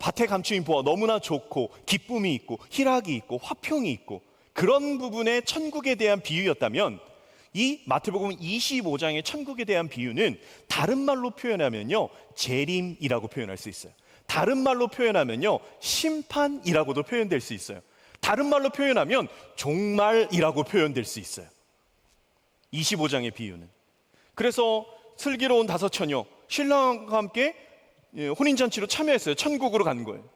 밭에 감추인 보화 너무나 좋고 기쁨이 있고 희락이 있고 화평이 있고 그런 부분의 천국에 대한 비유였다면, 이 마태복음 25장의 천국에 대한 비유는 다른 말로 표현하면요, 재림이라고 표현할 수 있어요. 다른 말로 표현하면요, 심판이라고도 표현될 수 있어요. 다른 말로 표현하면 종말이라고 표현될 수 있어요. 25장의 비유는. 그래서 슬기로운 다섯 처녀, 신랑과 함께 혼인잔치로 참여했어요. 천국으로 간 거예요.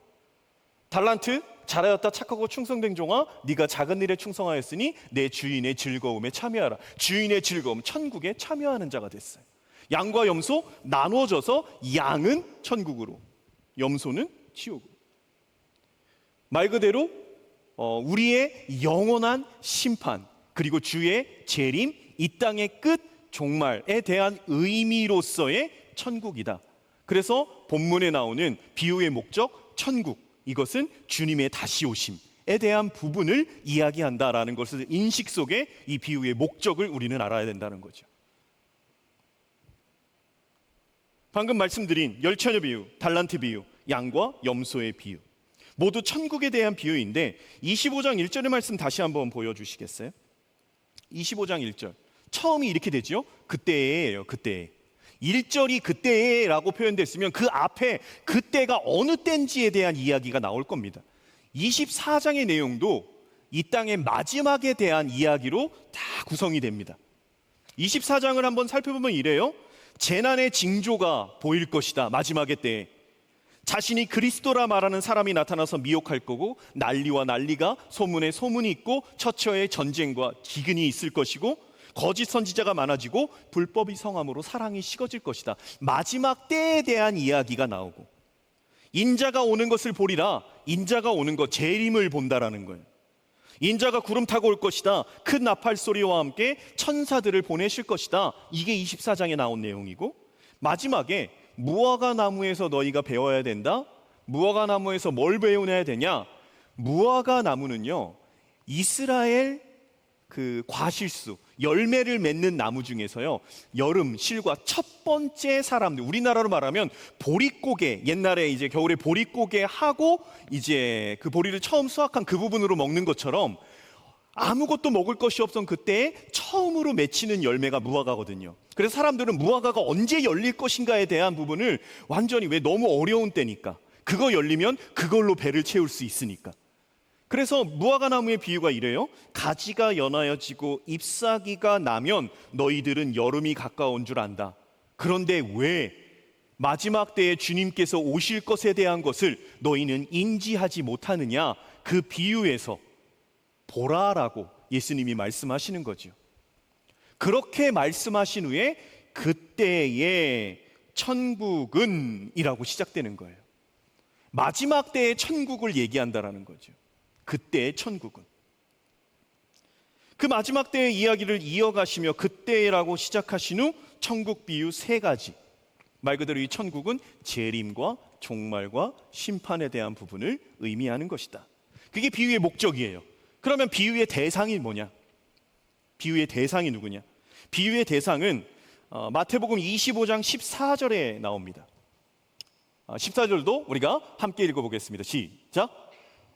달란트, 잘하였다 착하고 충성된 종아, 네가 작은 일에 충성하였으니 내 주인의 즐거움에 참여하라. 주인의 즐거움, 천국에 참여하는 자가 됐어요. 양과 염소 나눠져서 양은 천국으로, 염소는 지옥으로. 말 그대로 우리의 영원한 심판, 그리고 주의 재림, 이 땅의 끝, 종말에 대한 의미로서의 천국이다. 그래서 본문에 나오는 비유의 목적 천국, 이것은 주님의 다시 오심에 대한 부분을 이야기한다라는 것을 인식 속에 이 비유의 목적을 우리는 알아야 된다는 거죠. 방금 말씀드린 열처녀 비유, 달란트 비유, 양과 염소의 비유, 모두 천국에 대한 비유인데 25장 1절의 말씀 다시 한번 보여주시겠어요? 25장 1절 처음이 이렇게 되죠. 그때예요. 그때. 1절이 그때라고 표현됐으면 그 앞에 그때가 어느 때인지에 대한 이야기가 나올 겁니다. 24장의 내용도 이 땅의 마지막에 대한 이야기로 다 구성이 됩니다. 24장을 한번 살펴보면 이래요. 재난의 징조가 보일 것이다. 마지막의 때에 자신이 그리스도라 말하는 사람이 나타나서 미혹할 거고, 난리와 난리가, 소문에 소문이 있고, 처처에 전쟁과 기근이 있을 것이고, 거짓 선지자가 많아지고 불법이 성함으로 사랑이 식어질 것이다. 마지막 때에 대한 이야기가 나오고, 인자가 오는 것을 보리라. 인자가 오는 것, 재림을 본다라는 거예요. 인자가 구름 타고 올 것이다. 큰 나팔 소리와 함께 천사들을 보내실 것이다. 이게 24장에 나온 내용이고, 마지막에 무화과 나무에서 너희가 배워야 된다. 무화과 나무에서 뭘 배워야 되냐? 무화과 나무는요, 이스라엘 그 과실수, 열매를 맺는 나무 중에서요, 여름 실과 첫 번째 사람들, 우리나라로 말하면 보릿고개, 옛날에 이제 겨울에 보릿고개 하고 이제 그 보리를 처음 수확한 그 부분으로 먹는 것처럼 아무것도 먹을 것이 없던 그때에 처음으로 맺히는 열매가 무화과거든요. 그래서 사람들은 무화과가 언제 열릴 것인가에 대한 부분을 완전히, 왜 너무 어려운 때니까, 그거 열리면 그걸로 배를 채울 수 있으니까. 그래서 무화과 나무의 비유가 이래요. 가지가 연하여지고 잎사귀가 나면 너희들은 여름이 가까운 줄 안다. 그런데 왜 마지막 때에 주님께서 오실 것에 대한 것을 너희는 인지하지 못하느냐? 그 비유에서 보라라고 예수님이 말씀하시는 거죠. 그렇게 말씀하신 후에 그때의 천국은 이라고 시작되는 거예요. 마지막 때의 천국을 얘기한다라는 거죠. 그때의 천국은. 그 마지막 때의 이야기를 이어가시며 그때라고 시작하신 후 천국 비유 세 가지. 말 그대로 이 천국은 재림과 종말과 심판에 대한 부분을 의미하는 것이다. 그게 비유의 목적이에요. 그러면 비유의 대상이 뭐냐? 비유의 대상이 누구냐? 비유의 대상은 마태복음 25장 14절에 나옵니다. 14절도 우리가 함께 읽어보겠습니다. 시작.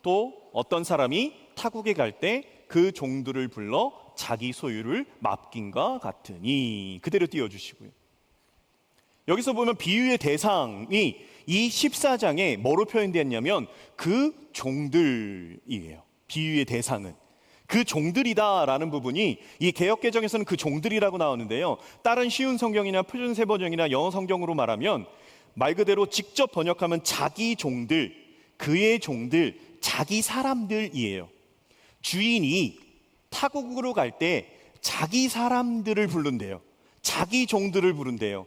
또 어떤 사람이 타국에 갈 때 그 종들을 불러 자기 소유를 맡긴과 같으니, 그대로 띄워주시고요. 여기서 보면 비유의 대상이 이 14장에 뭐로 표현되었냐면 그 종들이에요. 비유의 대상은 그 종들이다라는 부분이 이 개역개정에서는 그 종들이라고 나오는데요, 다른 쉬운 성경이나 표준세 버전이나 영어 성경으로 말하면 말 그대로 직접 번역하면 자기 종들, 그의 종들, 자기 사람들이에요. 주인이 타국으로 갈 때 자기 사람들을 부른대요. 자기 종들을 부른대요.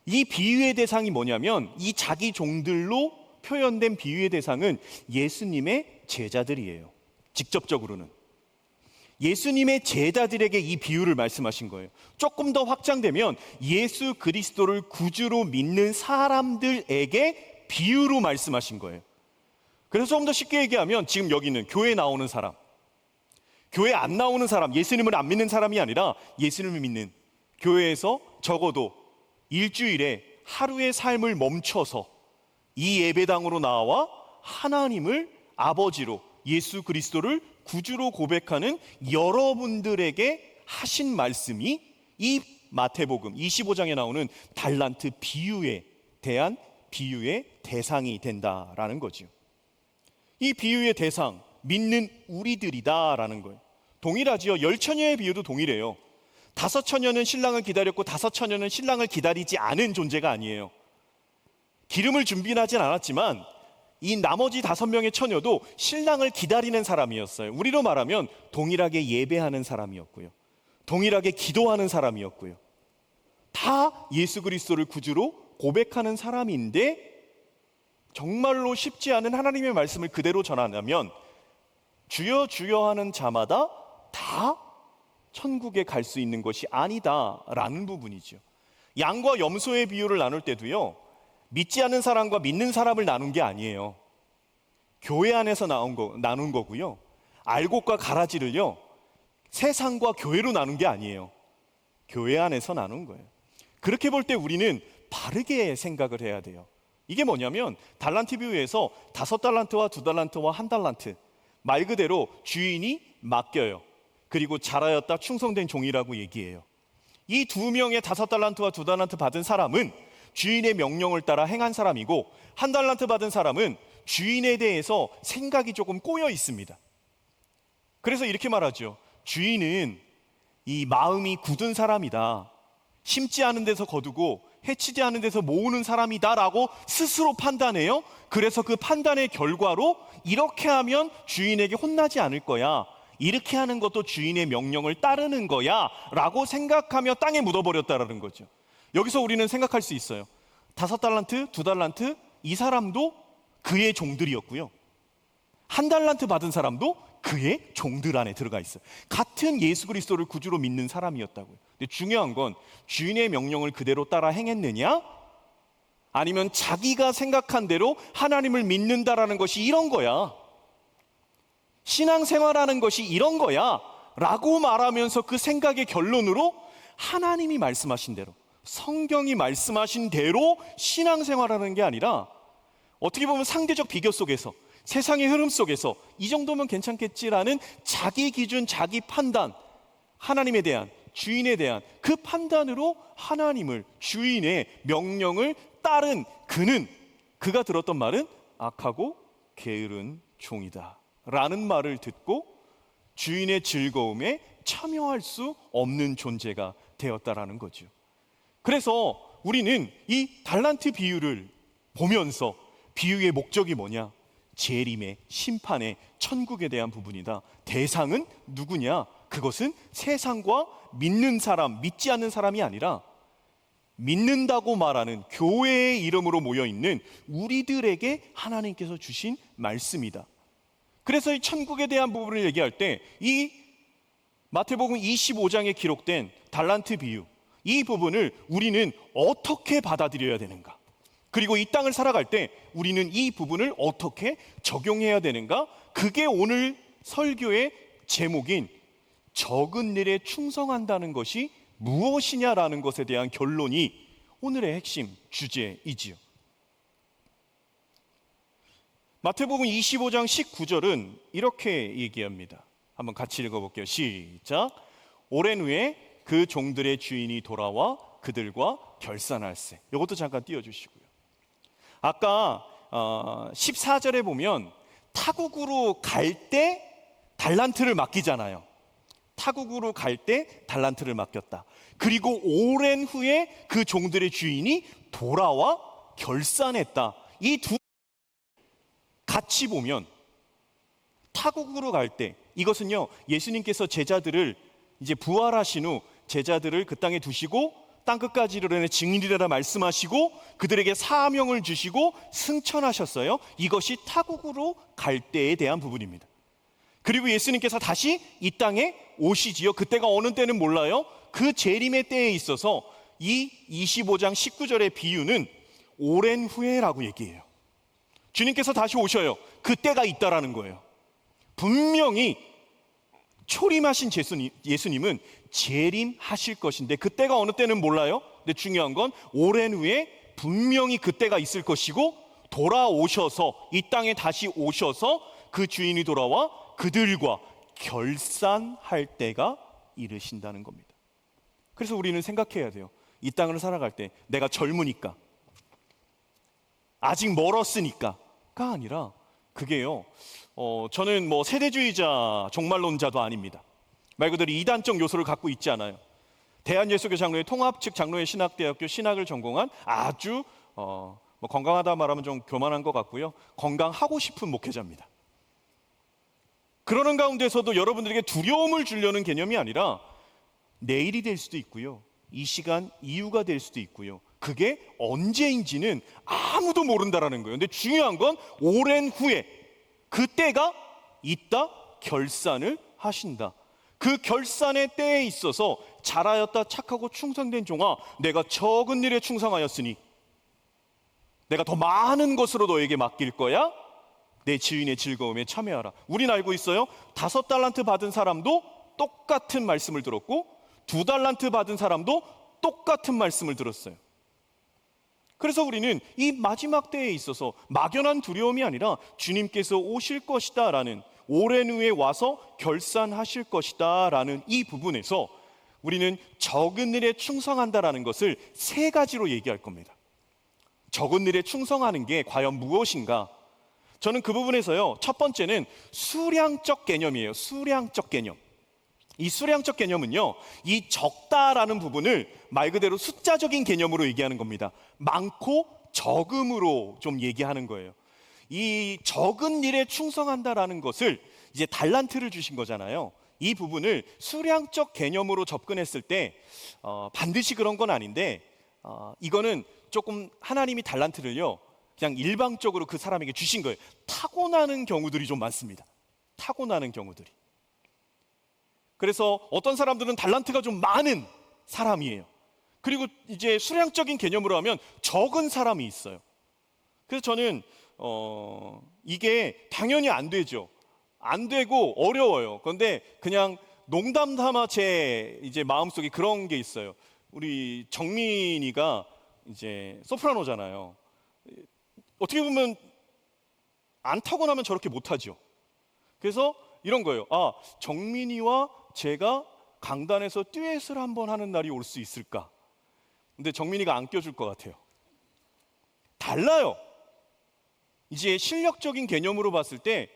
이 비유의 대상이 뭐냐면 이 자기 종들로 표현된 비유의 대상은 예수님의 제자들이에요. 직접적으로는 예수님의 제자들에게 이 비유를 말씀하신 거예요. 조금 더 확장되면 예수 그리스도를 구주로 믿는 사람들에게 비유로 말씀하신 거예요. 그래서 좀 더 쉽게 얘기하면 지금 여기는 교회 나오는 사람, 교회 안 나오는 사람, 예수님을 안 믿는 사람이 아니라 예수님을 믿는, 교회에서 적어도 일주일에 하루의 삶을 멈춰서 이 예배당으로 나와 하나님을 아버지로, 예수 그리스도를 구주로 고백하는 여러분들에게 하신 말씀이 이 마태복음 25장에 나오는 달란트 비유에 대한 비유의 대상이 된다라는 거죠. 이 비유의 대상, 믿는 우리들이다라는 거예요. 동일하지요. 열처녀의 비유도 동일해요. 5처녀는 신랑을 기다렸고 5처녀는 신랑을 기다리지 않은 존재가 아니에요. 기름을 준비하진 않았지만 이 나머지 5명의 처녀도 신랑을 기다리는 사람이었어요. 우리로 말하면 동일하게 예배하는 사람이었고요. 동일하게 기도하는 사람이었고요. 다 예수 그리스도를 구주로 고백하는 사람인데 정말로 쉽지 않은 하나님의 말씀을 그대로 전하면 주여 주여 하는 자마다 다 천국에 갈 수 있는 것이 아니다라는 부분이죠. 양과 염소의 비유를 나눌 때도요, 믿지 않는 사람과 믿는 사람을 나눈 게 아니에요. 교회 안에서 나눈 거고요. 알곡과 가라지를요, 세상과 교회로 나눈 게 아니에요. 교회 안에서 나눈 거예요. 그렇게 볼 때 우리는 바르게 생각을 해야 돼요. 이게 뭐냐면 달란트 비유에서 5달란트와 2달란트와 1달란트, 말 그대로 주인이 맡겨요. 그리고 잘하였다 충성된 종이라고 얘기해요. 이 2명의 5달란트와 2달란트 받은 사람은 주인의 명령을 따라 행한 사람이고, 1달란트 받은 사람은 주인에 대해서 생각이 조금 꼬여 있습니다. 그래서 이렇게 말하죠. 주인은 이 마음이 굳은 사람이다. 심지 않은 데서 거두고 해치지 않은 데서 모으는 사람이다라고 스스로 판단해요. 그래서 그 판단의 결과로 이렇게 하면 주인에게 혼나지 않을 거야, 이렇게 하는 것도 주인의 명령을 따르는 거야 라고 생각하며 땅에 묻어버렸다라는 거죠. 여기서 우리는 생각할 수 있어요. 5달란트, 2달란트, 이 사람도 그의 종들이었고요. 1달란트 받은 사람도 그의 종들 안에 들어가 있어요. 같은 예수 그리스도를 구주로 믿는 사람이었다고요. 근데 중요한 건 주인의 명령을 그대로 따라 행했느냐, 아니면 자기가 생각한 대로 하나님을 믿는다라는 것이 이런 거야, 신앙생활하는 것이 이런 거야 라고 말하면서 그 생각의 결론으로 하나님이 말씀하신 대로, 성경이 말씀하신 대로 신앙생활하는 게 아니라 어떻게 보면 상대적 비교 속에서, 세상의 흐름 속에서 이 정도면 괜찮겠지라는 자기 기준, 자기 판단, 하나님에 대한, 주인에 대한 그 판단으로 하나님을, 주인의 명령을 따른 그가 들었던 말은 악하고 게으른 종이다 라는 말을 듣고 주인의 즐거움에 참여할 수 없는 존재가 되었다라는 거죠. 그래서 우리는 이 달란트 비유를 보면서 비유의 목적이 뭐냐? 재림의, 심판의, 천국에 대한 부분이다. 대상은 누구냐? 그것은 세상과 믿는 사람, 믿지 않는 사람이 아니라 믿는다고 말하는 교회의 이름으로 모여있는 우리들에게 하나님께서 주신 말씀이다. 그래서 이 천국에 대한 부분을 얘기할 때 이 마태복음 25장에 기록된 달란트 비유, 이 부분을 우리는 어떻게 받아들여야 되는가, 그리고 이 땅을 살아갈 때 우리는 이 부분을 어떻게 적용해야 되는가, 그게 오늘 설교의 제목인 적은 일에 충성한다는 것이 무엇이냐라는 것에 대한 결론이 오늘의 핵심 주제이지요. 마태복음 25장 19절은 이렇게 얘기합니다. 한번 같이 읽어볼게요. 시작. 오랜 후에 그 종들의 주인이 돌아와 그들과 결산할세. 이것도 잠깐 띄워주시고요. 아까 14절에 보면 타국으로 갈 때 달란트를 맡기잖아요. 타국으로 갈 때 달란트를 맡겼다. 그리고 오랜 후에 그 종들의 주인이 돌아와 결산했다. 이 두 같이 보면 타국으로 갈 때, 이것은요 예수님께서 제자들을 이제 부활하신 후 제자들을 그 땅에 두시고 땅 끝까지 이르러 증인이라 말씀하시고 그들에게 사명을 주시고 승천하셨어요. 이것이 타국으로 갈 때에 대한 부분입니다. 그리고 예수님께서 다시 이 땅에 오시지요. 그때가 어느 때는 몰라요. 그 재림의 때에 있어서 이 25장 19절의 비유는 오랜 후에라고 얘기해요. 주님께서 다시 오셔요. 그때가 있다라는 거예요. 분명히 초림하신 예수님은 재림하실 것인데 그때가 어느 때는 몰라요. 근데 중요한 건 오랜 후에 분명히 그때가 있을 것이고 돌아오셔서 이 땅에 다시 오셔서 그 주인이 돌아와 그들과 결산할 때가 이르신다는 겁니다. 그래서 우리는 생각해야 돼요. 이 땅을 살아갈 때 내가 젊으니까, 아직 멀었으니까가 아니라 그게요, 저는 뭐 세대주의자, 종말론자도 아닙니다. 말 그대로 이단적 요소를 갖고 있지 않아요. 대한예수교 장로회 통합 측 장로회 신학대학교 신학을 전공한 아주 뭐 건강하다 말하면 좀 교만한 것 같고요, 건강하고 싶은 목회자입니다. 그러는 가운데서도 여러분들에게 두려움을 주려는 개념이 아니라 내일이 될 수도 있고요, 이 시간 이후가 될 수도 있고요, 그게 언제인지는 아무도 모른다라는 거예요. 근데 중요한 건 오랜 후에 그때가 있다, 결산을 하신다. 그 결산의 때에 있어서 잘하였다 착하고 충성된 종아, 내가 적은 일에 충성하였으니 내가 더 많은 것으로 너에게 맡길 거야. 내 지인의 즐거움에 참여하라. 우린 알고 있어요. 5달란트 받은 사람도 똑같은 말씀을 들었고 2달란트 받은 사람도 똑같은 말씀을 들었어요. 그래서 우리는 이 마지막 때에 있어서 막연한 두려움이 아니라 주님께서 오실 것이다 라는, 오랜 후에 와서 결산하실 것이다 라는 이 부분에서 우리는 적은 일에 충성한다라는 것을 3가지로 얘기할 겁니다. 적은 일에 충성하는 게 과연 무엇인가? 저는 그 부분에서요, 첫 번째는 수량적 개념이에요. 수량적 개념. 이 수량적 개념은요, 이 적다라는 부분을 말 그대로 숫자적인 개념으로 얘기하는 겁니다. 많고 적음으로 좀 얘기하는 거예요. 이 적은 일에 충성한다라는 것을, 이제 달란트를 주신 거잖아요. 이 부분을 수량적 개념으로 접근했을 때 반드시 그런 건 아닌데, 이거는 조금 하나님이 달란트를요 그냥 일방적으로 그 사람에게 주신 거예요. 타고나는 경우들이 좀 많습니다. 타고나는 경우들이. 그래서 어떤 사람들은 달란트가 좀 많은 사람이에요. 그리고 이제 수량적인 개념으로 하면 적은 사람이 있어요. 그래서 저는 이게 당연히 안 되죠. 안 되고 어려워요. 그런데 그냥 농담 삼아 제 이제 마음속에 그런 게 있어요. 우리 정민이가 이제 소프라노잖아요. 어떻게 보면 안 타고나면 저렇게 못하죠. 그래서 이런 거예요. 아, 정민이와 제가 강단에서 듀엣을 한번 하는 날이 올 수 있을까? 근데 정민이가 안 껴줄 것 같아요. 달라요. 이제 실력적인 개념으로 봤을 때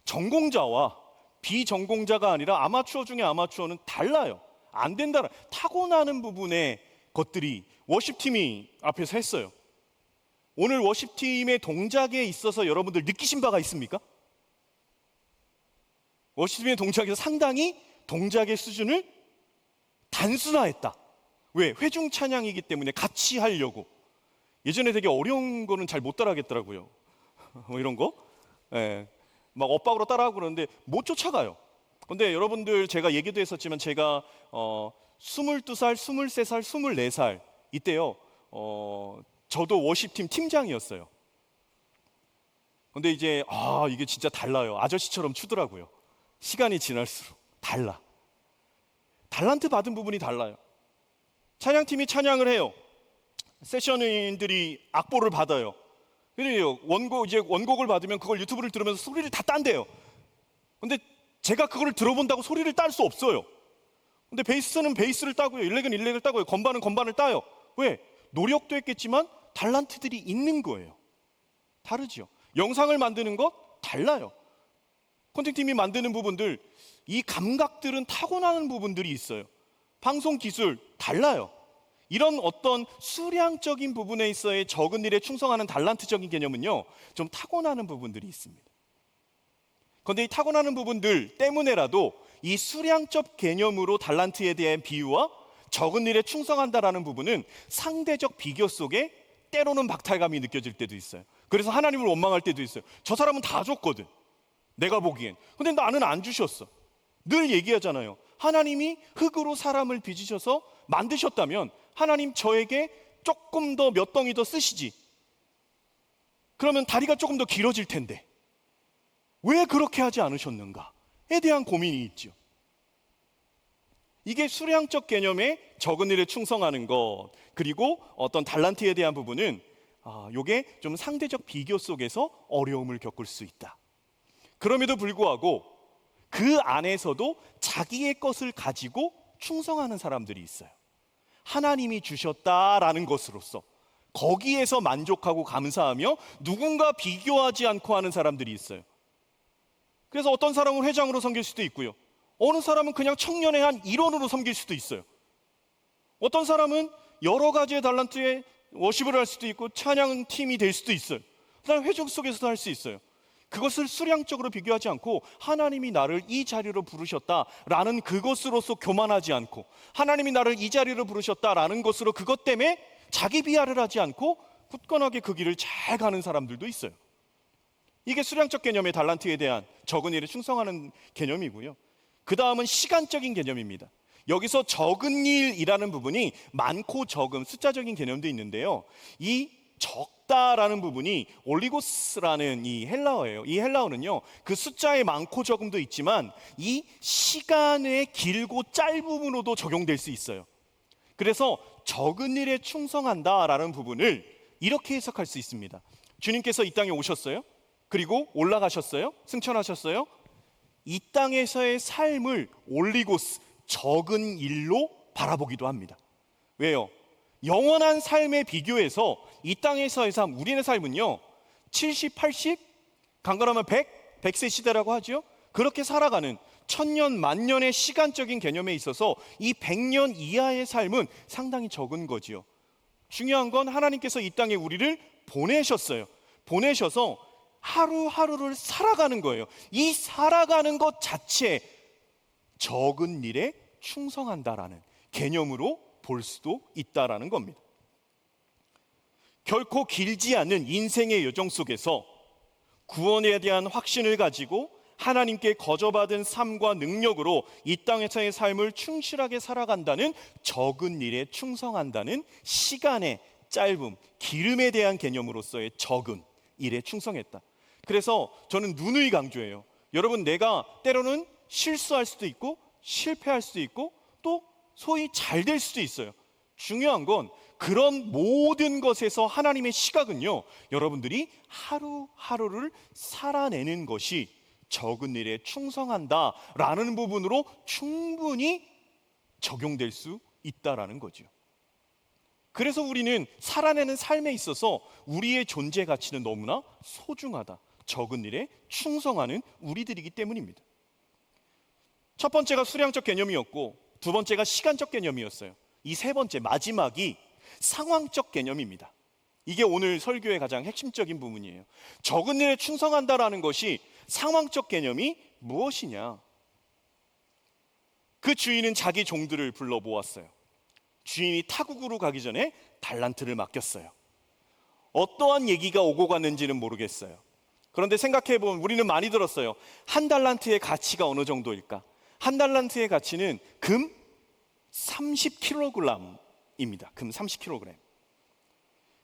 전공자와 비전공자가 아니라 아마추어 중에 아마추어는 달라요. 안 된다. 타고나는 부분의 것들이 워십팀이 앞에서 했어요. 오늘 워십팀의 동작에 있어서 여러분들 느끼신 바가 있습니까? 워십팀의 동작에서 상당히 동작의 수준을 단순화했다. 왜? 회중 찬양이기 때문에 같이 하려고. 예전에 되게 어려운 거는 잘 못 따라하겠더라고요. 뭐 이런 거. 예. 막 엇박으로 따라하고 그러는데 못 쫓아가요. 근데 여러분들 제가 얘기도 했었지만 제가 22살, 23살, 24살 이때요. 저도 워십팀 팀장이었어요. 근데 이제 이게 진짜 달라요. 아저씨처럼 추더라고요. 시간이 지날수록 달라. 달란트 받은 부분이 달라요. 찬양팀이 찬양을 해요. 세션인들이 악보를 받아요. 그래요. 원곡을 받으면 그걸 유튜브를 들으면서 소리를 다 딴대요. 근데 제가 그걸 들어본다고 소리를 딸 수 없어요. 근데 베이스는 베이스를 따고요. 일렉은 일렉을 따고요. 건반은 건반을 따요. 왜? 노력도 했겠지만 달란트들이 있는 거예요. 다르죠. 영상을 만드는 것 달라요. 콘텐츠팀이 만드는 부분들, 이 감각들은 타고나는 부분들이 있어요. 방송 기술 달라요. 이런 어떤 수량적인 부분에 있어의 적은 일에 충성하는 달란트적인 개념은요, 좀 타고나는 부분들이 있습니다. 그런데 이 타고나는 부분들 때문에라도 이 수량적 개념으로 달란트에 대한 비유와 적은 일에 충성한다라는 부분은 상대적 비교 속에 때로는 박탈감이 느껴질 때도 있어요. 그래서 하나님을 원망할 때도 있어요. 저 사람은 다 줬거든, 내가 보기엔. 근데 나는 안 주셨어. 늘 얘기하잖아요. 하나님이 흙으로 사람을 빚으셔서 만드셨다면 하나님 저에게 조금 더 몇 덩이 더 쓰시지. 그러면 다리가 조금 더 길어질 텐데 왜 그렇게 하지 않으셨는가에 대한 고민이 있죠. 이게 수량적 개념에 적은 일에 충성하는 것, 그리고 어떤 달란트에 대한 부분은 이게 좀 상대적 비교 속에서 어려움을 겪을 수 있다. 그럼에도 불구하고 그 안에서도 자기의 것을 가지고 충성하는 사람들이 있어요. 하나님이 주셨다라는 것으로서 거기에서 만족하고 감사하며 누군가 비교하지 않고 하는 사람들이 있어요. 그래서 어떤 사람은 회장으로 섬길 수도 있고요, 어느 사람은 그냥 청년의 한 일원으로 섬길 수도 있어요. 어떤 사람은 여러 가지의 달란트에 워십을 할 수도 있고 찬양 팀이 될 수도 있어요. 그다음에 회족 속에서도 할 수 있어요. 그것을 수량적으로 비교하지 않고 하나님이 나를 이 자리로 부르셨다라는 그것으로서 교만하지 않고, 하나님이 나를 이 자리로 부르셨다라는 것으로 그것 때문에 자기 비하를 하지 않고 굳건하게 그 길을 잘 가는 사람들도 있어요. 이게 수량적 개념의 달란트에 대한 적은 일에 충성하는 개념이고요. 그 다음은 시간적인 개념입니다. 여기서 적은 일이라는 부분이 많고 적음, 숫자적인 개념도 있는데요, 이 적다라는 부분이 올리고스라는 이 헬라어예요. 이 헬라어는요, 그 숫자의 많고 적음도 있지만 이 시간의 길고 짧음으로도 적용될 수 있어요. 그래서 적은 일에 충성한다라는 부분을 이렇게 해석할 수 있습니다. 주님께서 이 땅에 오셨어요. 그리고 올라가셨어요. 승천하셨어요. 이 땅에서의 삶을 올리고스, 적은 일로 바라보기도 합니다. 왜요? 영원한 삶에 비교해서 이 땅에서의 삶, 우리의 삶은요 70, 80, 강건하면 100, 100세 시대라고 하죠. 그렇게 살아가는 천년, 만년의 시간적인 개념에 있어서 이 100년 이하의 삶은 상당히 적은 거지요. 중요한 건 하나님께서 이 땅에 우리를 보내셨어요. 보내셔서 하루하루를 살아가는 거예요. 이 살아가는 것 자체 적은 일에 충성한다라는 개념으로 볼 수도 있다라는 겁니다. 결코 길지 않은 인생의 여정 속에서 구원에 대한 확신을 가지고 하나님께 거저받은 삶과 능력으로 이 땅에서의 삶을 충실하게 살아간다는, 적은 일에 충성한다는 시간의 짧음, 기름에 대한 개념으로서의 적은 일에 충성했다. 그래서 저는 누누이 강조해요. 여러분, 내가 때로는 실수할 수도 있고 실패할 수도 있고 또 소위 잘 될 수도 있어요. 중요한 건 그런 모든 것에서 하나님의 시각은요, 여러분들이 하루하루를 살아내는 것이 적은 일에 충성한다라는 부분으로 충분히 적용될 수 있다라는 거죠. 그래서 우리는 살아내는 삶에 있어서 우리의 존재 가치는 너무나 소중하다. 적은 일에 충성하는 우리들이기 때문입니다. 첫 번째가 수량적 개념이었고, 두 번째가 시간적 개념이었어요. 이 세 번째, 마지막이 상황적 개념입니다. 이게 오늘 설교의 가장 핵심적인 부분이에요. 적은 일에 충성한다라는 것이 상황적 개념이 무엇이냐? 그 주인은 자기 종들을 불러 모았어요. 주인이 타국으로 가기 전에 달란트를 맡겼어요. 어떠한 얘기가 오고 갔는지는 모르겠어요. 그런데 생각해보면 우리는 많이 들었어요. 한 달란트의 가치가 어느 정도일까? 한 달란트의 가치는 금 30kg입니다. 금 30kg.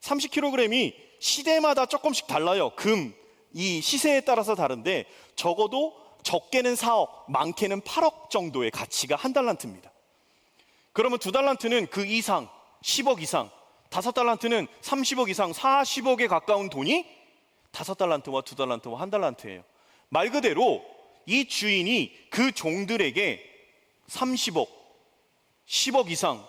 30kg이 시대마다 조금씩 달라요. 금, 이 시세에 따라서 다른데 적어도 적게는 4억, 많게는 8억 정도의 가치가 한 달란트입니다. 그러면 두 달란트는 그 이상, 10억 이상, 5달란트는 30억 이상, 40억에 가까운 돈이 5달란트와 2달란트와 1달란트예요. 말 그대로 이 주인이 그 종들에게 30억, 10억 이상,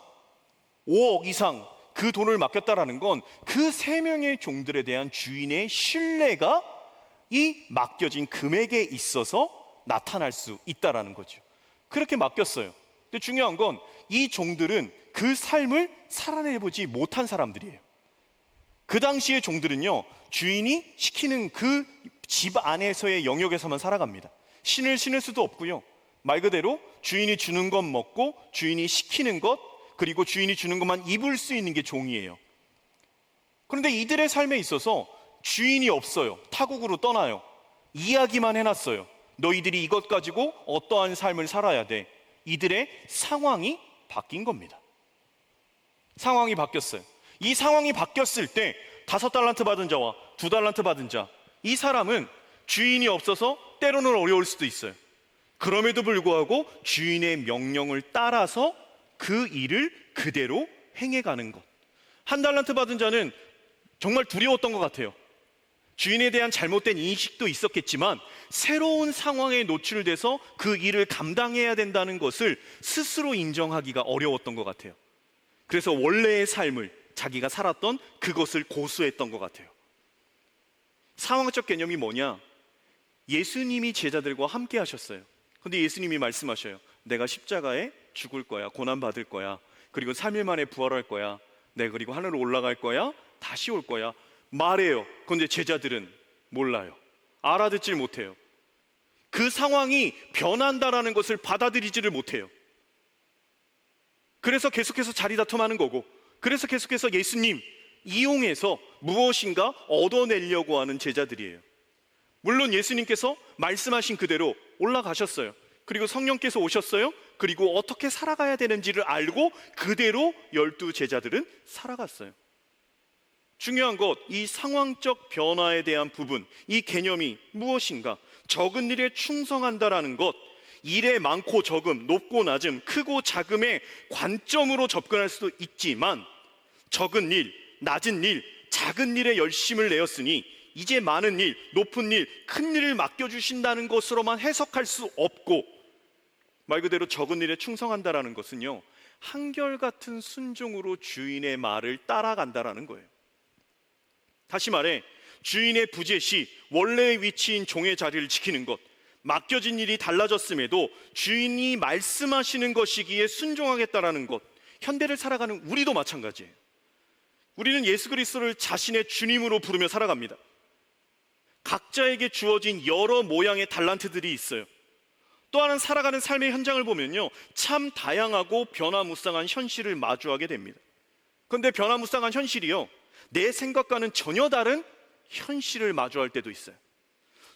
5억 이상 그 돈을 맡겼다라는 건 그 세 명의 종들에 대한 주인의 신뢰가 이 맡겨진 금액에 있어서 나타날 수 있다라는 거죠. 그렇게 맡겼어요. 근데 중요한 건 이 종들은 그 삶을 살아내보지 못한 사람들이에요. 그 당시의 종들은요, 주인이 시키는 그 집 안에서의 영역에서만 살아갑니다. 신을 신을 수도 없고요. 말 그대로 주인이 주는 것 먹고 주인이 시키는 것, 그리고 주인이 주는 것만 입을 수 있는 게 종이에요. 그런데 이들의 삶에 있어서 주인이 없어요. 타국으로 떠나요. 이야기만 해놨어요. 너희들이 이것 가지고 어떠한 삶을 살아야 돼. 이들의 상황이 바뀐 겁니다. 상황이 바뀌었어요. 이 상황이 바뀌었을 때 5달란트 받은 자와 2달란트 받은 자, 이 사람은 주인이 없어서 때로는 어려울 수도 있어요. 그럼에도 불구하고 주인의 명령을 따라서 그 일을 그대로 행해가는 것. 1달란트 받은 자는 정말 두려웠던 것 같아요. 주인에 대한 잘못된 인식도 있었겠지만 새로운 상황에 노출돼서 그 일을 감당해야 된다는 것을 스스로 인정하기가 어려웠던 것 같아요. 그래서 원래의 삶을, 자기가 살았던 그것을 고수했던 것 같아요. 상황적 개념이 뭐냐? 예수님이 제자들과 함께 하셨어요. 근데 예수님이 말씀하셔요. 내가 십자가에 죽을 거야, 고난받을 거야, 그리고 3일 만에 부활할 거야, 내가 그리고 하늘로 올라갈 거야, 다시 올 거야 말해요. 그런데 제자들은 몰라요. 알아듣질 못해요. 그 상황이 변한다라는 것을 받아들이지를 못해요. 그래서 계속해서 자리다툼하는 거고, 그래서 계속해서 예수님 이용해서 무엇인가 얻어내려고 하는 제자들이에요. 물론 예수님께서 말씀하신 그대로 올라가셨어요. 그리고 성령께서 오셨어요. 그리고 어떻게 살아가야 되는지를 알고 그대로 12 제자들은 살아갔어요. 중요한 것, 이 상황적 변화에 대한 부분, 이 개념이 무엇인가? 적은 일에 충성한다라는 것, 일의 많고 적음, 높고 낮음, 크고 작음의 관점으로 접근할 수도 있지만 적은 일, 낮은 일, 작은 일에 열심을 내었으니 이제 많은 일, 높은 일, 큰 일을 맡겨주신다는 것으로만 해석할 수 없고, 말 그대로 적은 일에 충성한다라는 것은요, 한결같은 순종으로 주인의 말을 따라간다라는 거예요. 다시 말해 주인의 부재 시 원래의 위치인 종의 자리를 지키는 것, 맡겨진 일이 달라졌음에도 주인이 말씀하시는 것이기에 순종하겠다라는 것, 현대를 살아가는 우리도 마찬가지예요. 우리는 예수 그리스도를 자신의 주님으로 부르며 살아갑니다. 각자에게 주어진 여러 모양의 달란트들이 있어요. 또 하나는 살아가는 삶의 현장을 보면요, 참 다양하고 변화무쌍한 현실을 마주하게 됩니다. 그런데 변화무쌍한 현실이요, 내 생각과는 전혀 다른 현실을 마주할 때도 있어요.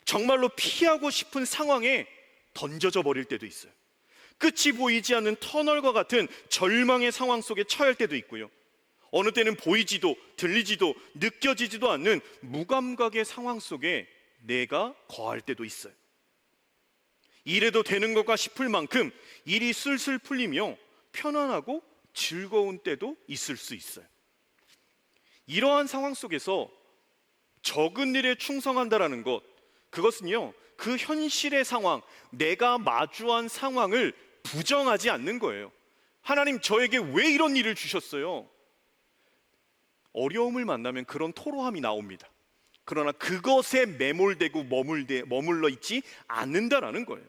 정말로 피하고 싶은 상황에 던져져 버릴 때도 있어요. 끝이 보이지 않는 터널과 같은 절망의 상황 속에 처할 때도 있고요, 어느 때는 보이지도 들리지도 느껴지지도 않는 무감각의 상황 속에 내가 거할 때도 있어요. 이래도 되는 것과 싶을 만큼 일이 술술 풀리며 편안하고 즐거운 때도 있을 수 있어요. 이러한 상황 속에서 적은 일에 충성한다라는 것, 그것은요, 그 현실의 상황, 내가 마주한 상황을 부정하지 않는 거예요. 하나님, 저에게 왜 이런 일을 주셨어요? 어려움을 만나면 그런 토로함이 나옵니다. 그러나 그것에 매몰되고 머물러 있지 않는다라는 거예요.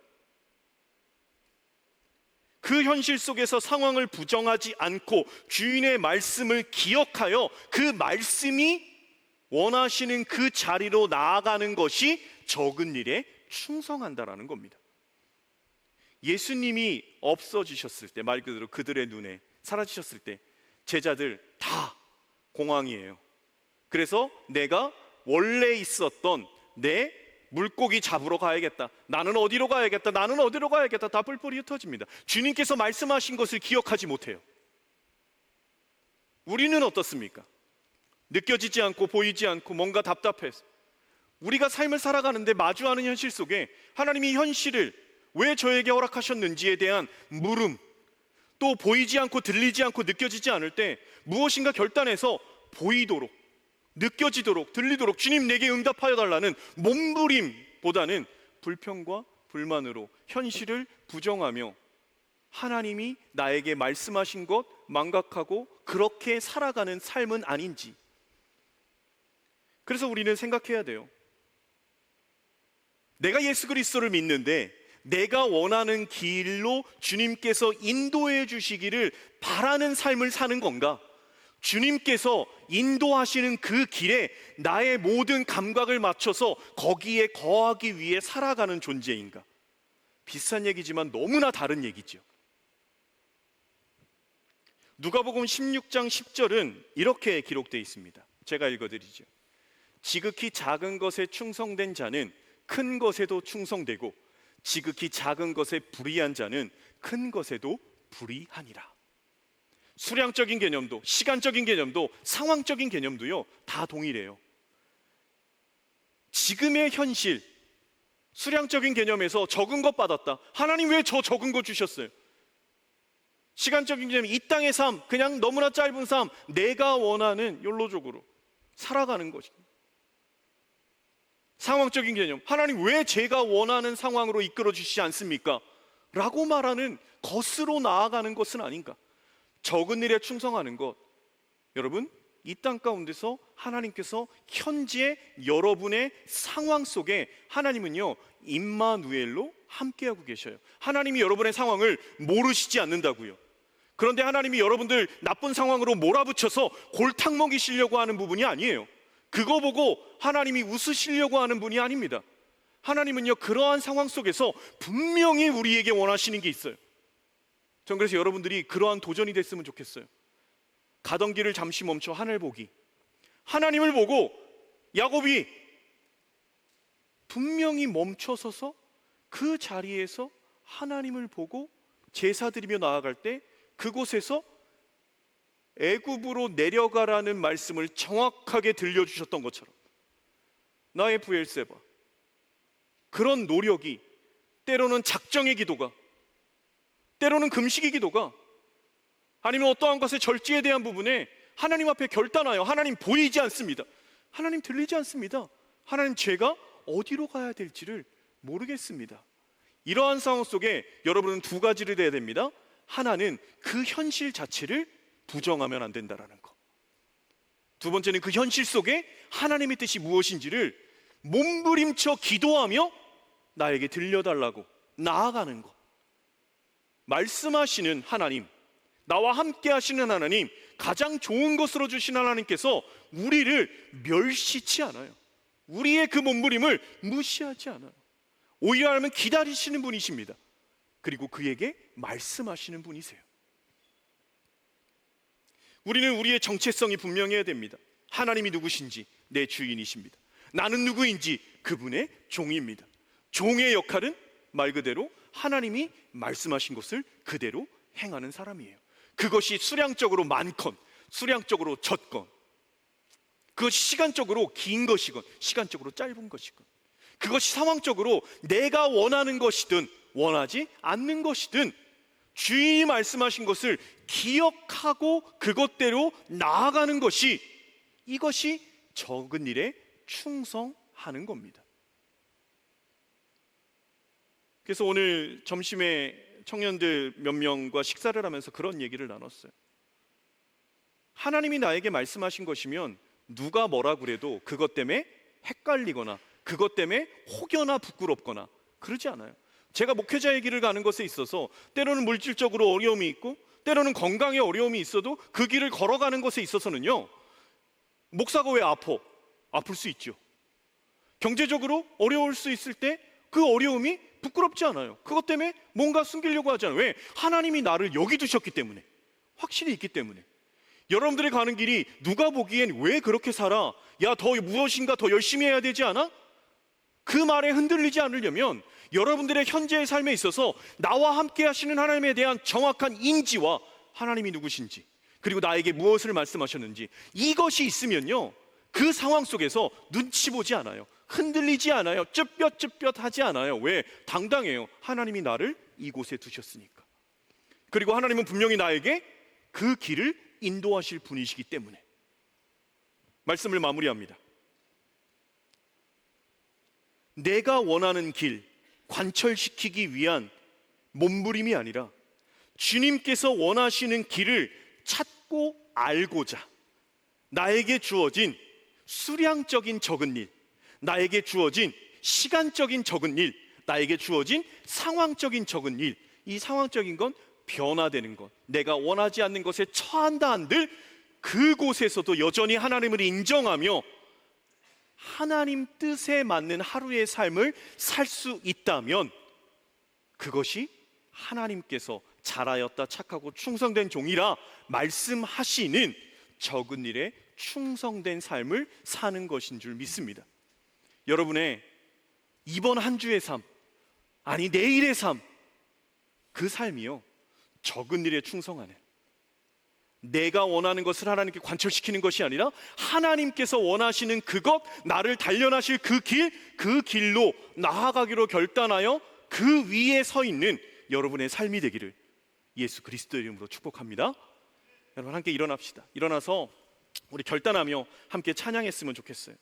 그 현실 속에서 상황을 부정하지 않고 주인의 말씀을 기억하여 그 말씀이 원하시는 그 자리로 나아가는 것이 적은 일에 충성한다라는 겁니다. 예수님이 없어지셨을 때, 말 그대로 그들의 눈에 사라지셨을 때 제자들 다 공황이에요. 그래서 내가 원래 있었던 내 물고기 잡으러 가야겠다, 나는 어디로 가야겠다, 나는 어디로 가야겠다, 다 뿔뿔이 흩어집니다. 주님께서 말씀하신 것을 기억하지 못해요. 우리는 어떻습니까? 느껴지지 않고 보이지 않고 뭔가 답답해서 우리가 삶을 살아가는데 마주하는 현실 속에 하나님이 현실을 왜 저에게 허락하셨는지에 대한 물음, 또 보이지 않고 들리지 않고 느껴지지 않을 때 무엇인가 결단해서 보이도록, 느껴지도록, 들리도록 주님 내게 응답하여 달라는 몸부림보다는 불평과 불만으로 현실을 부정하며 하나님이 나에게 말씀하신 것 망각하고 그렇게 살아가는 삶은 아닌지. 그래서 우리는 생각해야 돼요. 내가 예수 그리스도를 믿는데 내가 원하는 길로 주님께서 인도해 주시기를 바라는 삶을 사는 건가? 주님께서 인도하시는 그 길에 나의 모든 감각을 맞춰서 거기에 거하기 위해 살아가는 존재인가? 비슷한 얘기지만 너무나 다른 얘기죠. 누가복음 16장 10절은 이렇게 기록되어 있습니다. 제가 읽어드리죠. 지극히 작은 것에 충성된 자는 큰 것에도 충성되고 지극히 작은 것에 불의한 자는 큰 것에도 불의하니라. 수량적인 개념도, 시간적인 개념도, 상황적인 개념도요, 다 동일해요. 지금의 현실, 수량적인 개념에서 적은 것 받았다. 하나님 왜 저 적은 거 주셨어요? 시간적인 개념, 이 땅의 삶, 그냥 너무나 짧은 삶, 내가 원하는 욜로적으로 살아가는 것입니다. 상황적인 개념, 하나님 왜 제가 원하는 상황으로 이끌어 주시지 않습니까? 라고 말하는 것으로 나아가는 것은 아닌가? 적은 일에 충성하는 것, 여러분, 이 땅 가운데서 하나님께서 현재 여러분의 상황 속에 하나님은요, 임마누엘로 함께하고 계셔요. 하나님이 여러분의 상황을 모르시지 않는다고요. 그런데 하나님이 여러분들 나쁜 상황으로 몰아붙여서 골탕 먹이시려고 하는 부분이 아니에요. 그거 보고 하나님이 웃으시려고 하는 분이 아닙니다. 하나님은요, 그러한 상황 속에서 분명히 우리에게 원하시는 게 있어요. 전 그래서 여러분들이 그러한 도전이 됐으면 좋겠어요. 가던 길을 잠시 멈춰 하늘 보기. 하나님을 보고 야곱이 분명히 멈춰서서 그 자리에서 하나님을 보고 제사 드리며 나아갈 때 그곳에서 애굽으로 내려가라는 말씀을 정확하게 들려주셨던 것처럼 나의 브엘세바, 그런 노력이, 때로는 작정의 기도가, 때로는 금식의 기도가, 아니면 어떠한 것의 절제에 대한 부분에 하나님 앞에 결단하여 하나님 보이지 않습니다. 하나님 들리지 않습니다. 하나님 제가 어디로 가야 될지를 모르겠습니다. 이러한 상황 속에 여러분은 두 가지를 해야 됩니다. 하나는 그 현실 자체를 부정하면 안 된다라는 것. 두 번째는 그 현실 속에 하나님의 뜻이 무엇인지를 몸부림쳐 기도하며 나에게 들려달라고 나아가는 것. 말씀하시는 하나님, 나와 함께 하시는 하나님, 가장 좋은 것으로 주신 하나님께서 우리를 멸시치 않아요. 우리의 그 몸부림을 무시하지 않아요. 오히려 하면 기다리시는 분이십니다. 그리고 그에게 말씀하시는 분이세요. 우리는 우리의 정체성이 분명해야 됩니다. 하나님이 누구신지 내 주인이십니다. 나는 누구인지 그분의 종입니다. 종의 역할은 말 그대로 하나님이 말씀하신 것을 그대로 행하는 사람이에요. 그것이 수량적으로 많건 수량적으로 적건, 그것이 시간적으로 긴 것이건 시간적으로 짧은 것이건, 그것이 상황적으로 내가 원하는 것이든 원하지 않는 것이든 주인이 말씀하신 것을 기억하고 그것대로 나아가는 것이, 이것이 적은 일에 충성하는 겁니다. 그래서 오늘 점심에 청년들 몇 명과 식사를 하면서 그런 얘기를 나눴어요. 하나님이 나에게 말씀하신 것이면 누가 뭐라 그래도 그것 때문에 헷갈리거나 그것 때문에 혹여나 부끄럽거나 그러지 않아요. 제가 목회자의 길을 가는 것에 있어서 때로는 물질적으로 어려움이 있고 때로는 건강에 어려움이 있어도 그 길을 걸어가는 것에 있어서는요, 목사가 왜 아플 수 있죠. 경제적으로 어려울 수 있을 때 그 어려움이 부끄럽지 않아요. 그것 때문에 뭔가 숨기려고 하지 않아요. 왜? 하나님이 나를 여기 두셨기 때문에, 확실히 있기 때문에. 여러분들이 가는 길이 누가 보기엔 왜 그렇게 살아? 야, 더 무엇인가 더 열심히 해야 되지 않아? 그 말에 흔들리지 않으려면 여러분들의 현재의 삶에 있어서 나와 함께 하시는 하나님에 대한 정확한 인지와 하나님이 누구신지, 그리고 나에게 무엇을 말씀하셨는지, 이것이 있으면요, 그 상황 속에서 눈치 보지 않아요. 흔들리지 않아요. 쭈뼛쭈뼛하지 않아요. 왜? 당당해요. 하나님이 나를 이곳에 두셨으니까. 그리고 하나님은 분명히 나에게 그 길을 인도하실 분이시기 때문에. 말씀을 마무리합니다. 내가 원하는 길 관철시키기 위한 몸부림이 아니라 주님께서 원하시는 길을 찾고 알고자 나에게 주어진 수량적인 적은 일, 나에게 주어진 시간적인 적은 일, 나에게 주어진 상황적인 적은 일, 이 상황적인 건 변화되는 것, 내가 원하지 않는 것에 처한다 한들 그곳에서도 여전히 하나님을 인정하며 하나님 뜻에 맞는 하루의 삶을 살 수 있다면 그것이 하나님께서 잘하였다 착하고 충성된 종이라 말씀하시는 적은 일에 충성된 삶을 사는 것인 줄 믿습니다. 여러분의 이번 한 주의 삶, 아니 내일의 삶, 그 삶이요, 적은 일에 충성하는, 내가 원하는 것을 하나님께 관철시키는 것이 아니라 하나님께서 원하시는 그것, 나를 단련하실 그 길로 나아가기로 결단하여 그 위에 서 있는 여러분의 삶이 되기를 예수 그리스도의 이름으로 축복합니다. 여러분 함께 일어납시다. 일어나서 우리 결단하며 함께 찬양했으면 좋겠어요.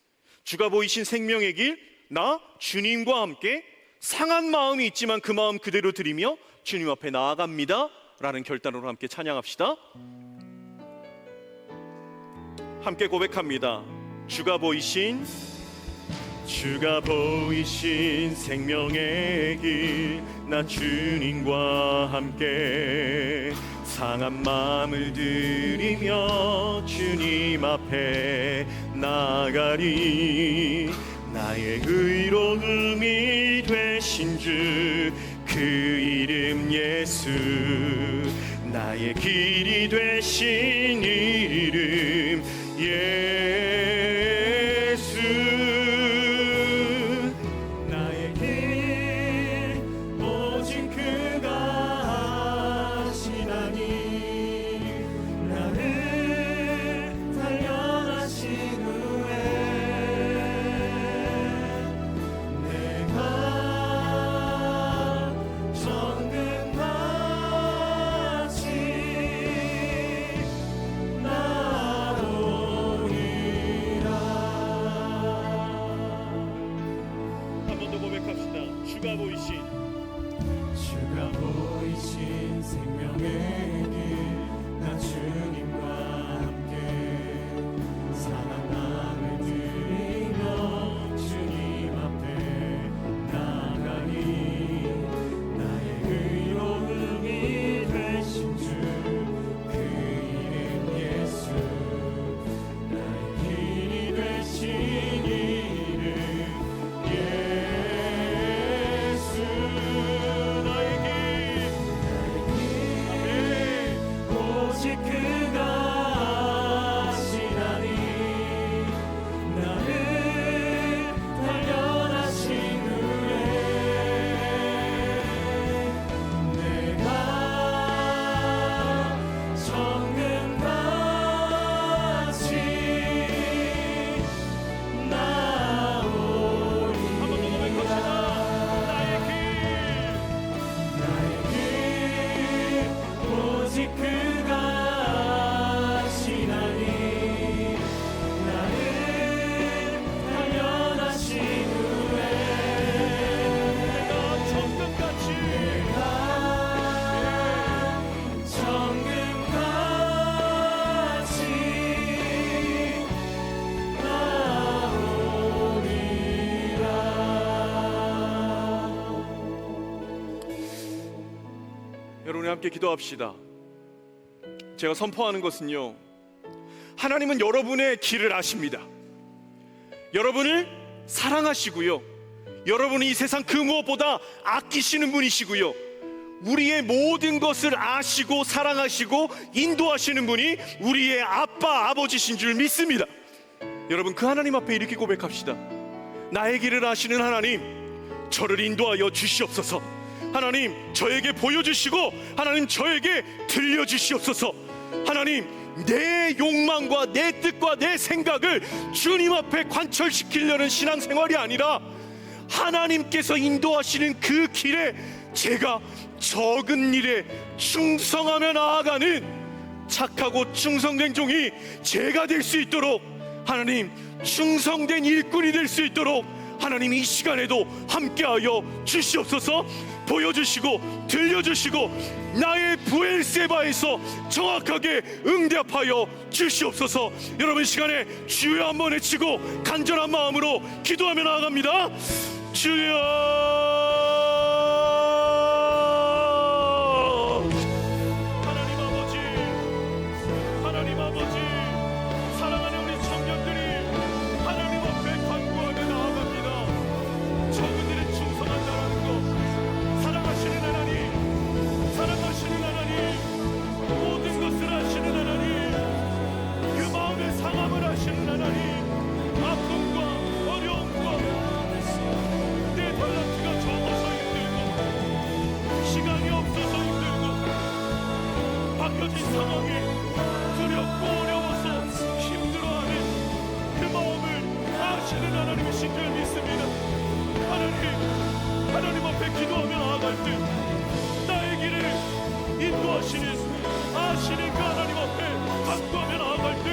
주가 보이신 생명의 길, 나 주님과 함께 상한 마음이 있지만 그 마음 그대로 드리며 주님 앞에 나아갑니다 라는 결단으로 함께 찬양합시다. 함께 고백합니다. 주가 보이신 생명의 길, 나 주님과 함께 상한 마음을 들이며 주님 앞에 나가리. 나의 의로움이 되신 주 그 이름 예수, 나의 길이 되신 이름 예수. 나의 길 오직 그가 하시나니, 나를 단련하신 후에 내가 정금같이 주가 보이신 생명의 길, 나 주님과 함께 상한 마음을 들이며 주님 앞에 나가니. 나의 의로움이 되신 주 그 이름 예수, 나의 길이 되신 이름 예수. 오직 그가 하시나니, 나를 단련하신 후에 내가 정금같이 나오리라. 나의 길 오직 그가 하시나니, 나를 단련하신 후에 내가 정금같이 나오리라. 여러분이 함께 기도합시다. 제가 선포하는 것은요, 하나님은 여러분의 길을 아십니다. 여러분을 사랑하시고요, 여러분이 이 세상 그 무엇보다 아끼시는 분이시고요, 우리의 모든 것을 아시고 사랑하시고 인도하시는 분이 우리의 아빠 아버지신 줄 믿습니다. 여러분 그 하나님 앞에 이렇게 고백합시다. 나의 길을 아시는 하나님, 저를 인도하여 주시옵소서. 하나님 저에게 보여주시고 하나님 저에게 들려주시옵소서. 하나님 내 욕망과 내 뜻과 내 생각을 주님 앞에 관철시키려는 신앙생활이 아니라 하나님께서 인도하시는 그 길에 제가 적은 일에 충성하며 나아가는 착하고 충성된 종이 제가 될 수 있도록, 하나님 충성된 일꾼이 될 수 있도록 하나님 이 시간에도 함께하여 주시옵소서. 보여주시고 들려주시고 나의 부엘세바에서 정확하게 응답하여 주시옵소서. 여러분 시간에 주여 한번 외치고 간절한 마음으로 기도하며 나아갑니다. 주여. 하나님 아버지, 사랑하는 우리 청년들이 하나님 앞에 간구하며 나아갑니다. 적은 일에 충성한다는 것, 사랑하시는 상황에 두렵고 어려워서 힘들어하는 그 마음을 아시는 하나님이신 줄 믿습니다. 하나님 앞에 기도하며 나아갈 때 나의 길을 인도하시는 아시는 그 하나님 앞에 간구하며 나아갈 때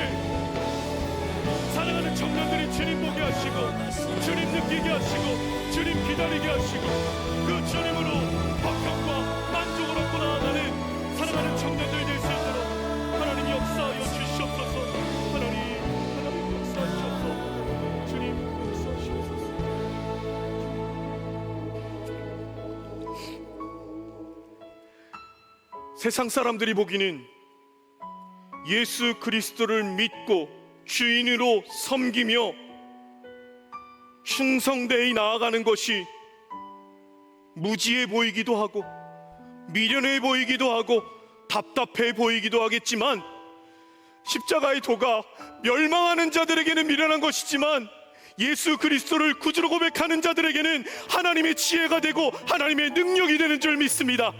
사랑하는 청년들이 주님 보게 하시고 주님 느끼게 하시고 주님 기다리게 하시고 그 주님으로 화평과 만족을 얻고 나아가는 사랑하는 청년들 될 수 있도록 하나님 역사하여 주시옵소서. 하나님 역사하시옵소서. 주님 역사하시옵소서. 세상 사람들이 보기는 예수 그리스도를 믿고 주인으로 섬기며 충성되이 나아가는 것이 무지해 보이기도 하고 미련해 보이기도 하고 답답해 보이기도 하겠지만, 십자가의 도가 멸망하는 자들에게는 미련한 것이지만 예수 그리스도를 구주로 고백하는 자들에게는 하나님의 지혜가 되고 하나님의 능력이 되는 줄 믿습니다.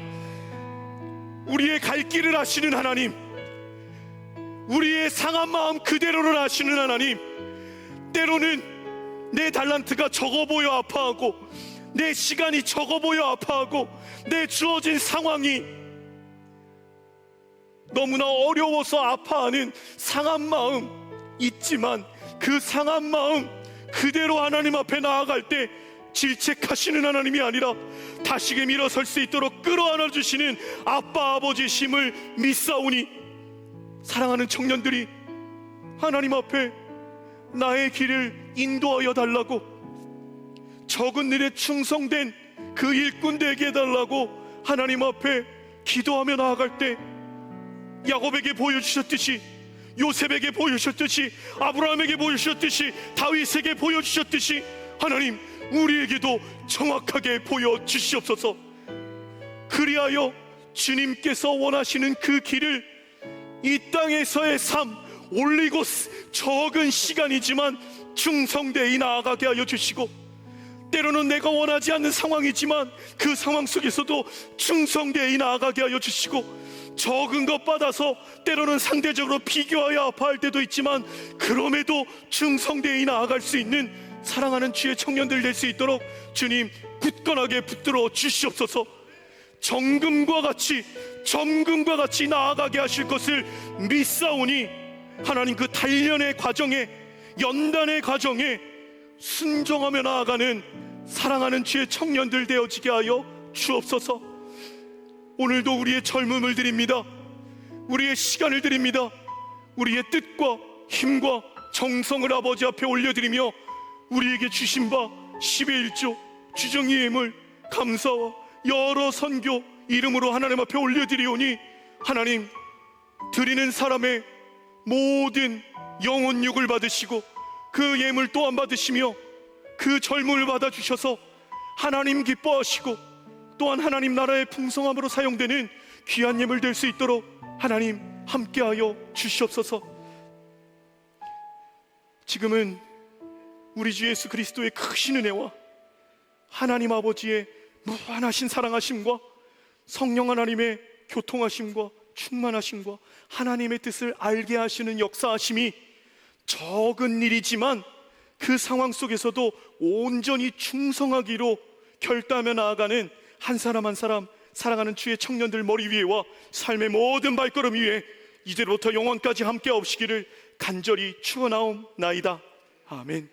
우리의 갈 길을 아시는 하나님, 우리의 상한 마음 그대로를 아시는 하나님, 때로는 내 달란트가 적어 보여 아파하고 내 시간이 적어 보여 아파하고 내 주어진 상황이 너무나 어려워서 아파하는 상한 마음 있지만, 그 상한 마음 그대로 하나님 앞에 나아갈 때 질책하시는 하나님이 아니라 다시금 일어설 수 있도록 끌어안아 주시는 아빠 아버지심을 믿사오니, 사랑하는 청년들이 하나님 앞에 나의 길을 인도하여 달라고, 적은 일에 충성된 그 일꾼 되게 해달라고 하나님 앞에 기도하며 나아갈 때 야곱에게 보여주셨듯이, 요셉에게 보여주셨듯이, 아브라함에게 보여주셨듯이, 다윗에게 보여주셨듯이 하나님 우리에게도 정확하게 보여주시옵소서. 그리하여 주님께서 원하시는 그 길을 이 땅에서의 삶, 올리고 적은 시간이지만 충성되이 나아가게 하여 주시고, 때로는 내가 원하지 않는 상황이지만 그 상황 속에서도 충성되이 나아가게 하여 주시고, 적은 것 받아서 때로는 상대적으로 비교하여 아파할 때도 있지만 그럼에도 충성되이 나아갈 수 있는 사랑하는 주의 청년들 될 수 있도록 주님 굳건하게 붙들어 주시옵소서. 정금과 같이 나아가게 하실 것을 믿사오니, 하나님 그 단련의 과정에, 연단의 과정에 순종하며 나아가는 사랑하는 주의 청년들 되어지게 하여 주옵소서. 오늘도 우리의 젊음을 드립니다. 우리의 시간을 드립니다. 우리의 뜻과 힘과 정성을 아버지 앞에 올려드리며 우리에게 주신 바 10의 1조 주정의 예물 감사와 여러 선교 이름으로 하나님 앞에 올려드리오니, 하나님 드리는 사람의 모든 영혼육을 받으시고 그 예물 또한 받으시며 그 젊음을 받아주셔서 하나님 기뻐하시고 또한 하나님 나라의 풍성함으로 사용되는 귀한 예물 될 수 있도록 하나님 함께하여 주시옵소서. 지금은 우리 주 예수 그리스도의 크신 은혜와 하나님 아버지의 무한하신 사랑하심과 성령 하나님의 교통하심과 충만하심과 하나님의 뜻을 알게 하시는 역사하심이 적은 일이지만 그 상황 속에서도 온전히 충성하기로 결단하며 나아가는 한 사람 한 사람 사랑하는 주의 청년들 머리 위에와 삶의 모든 발걸음 위에 이제부터 영원까지 함께 하옵시기를 간절히 축원하옵나이다. 아멘.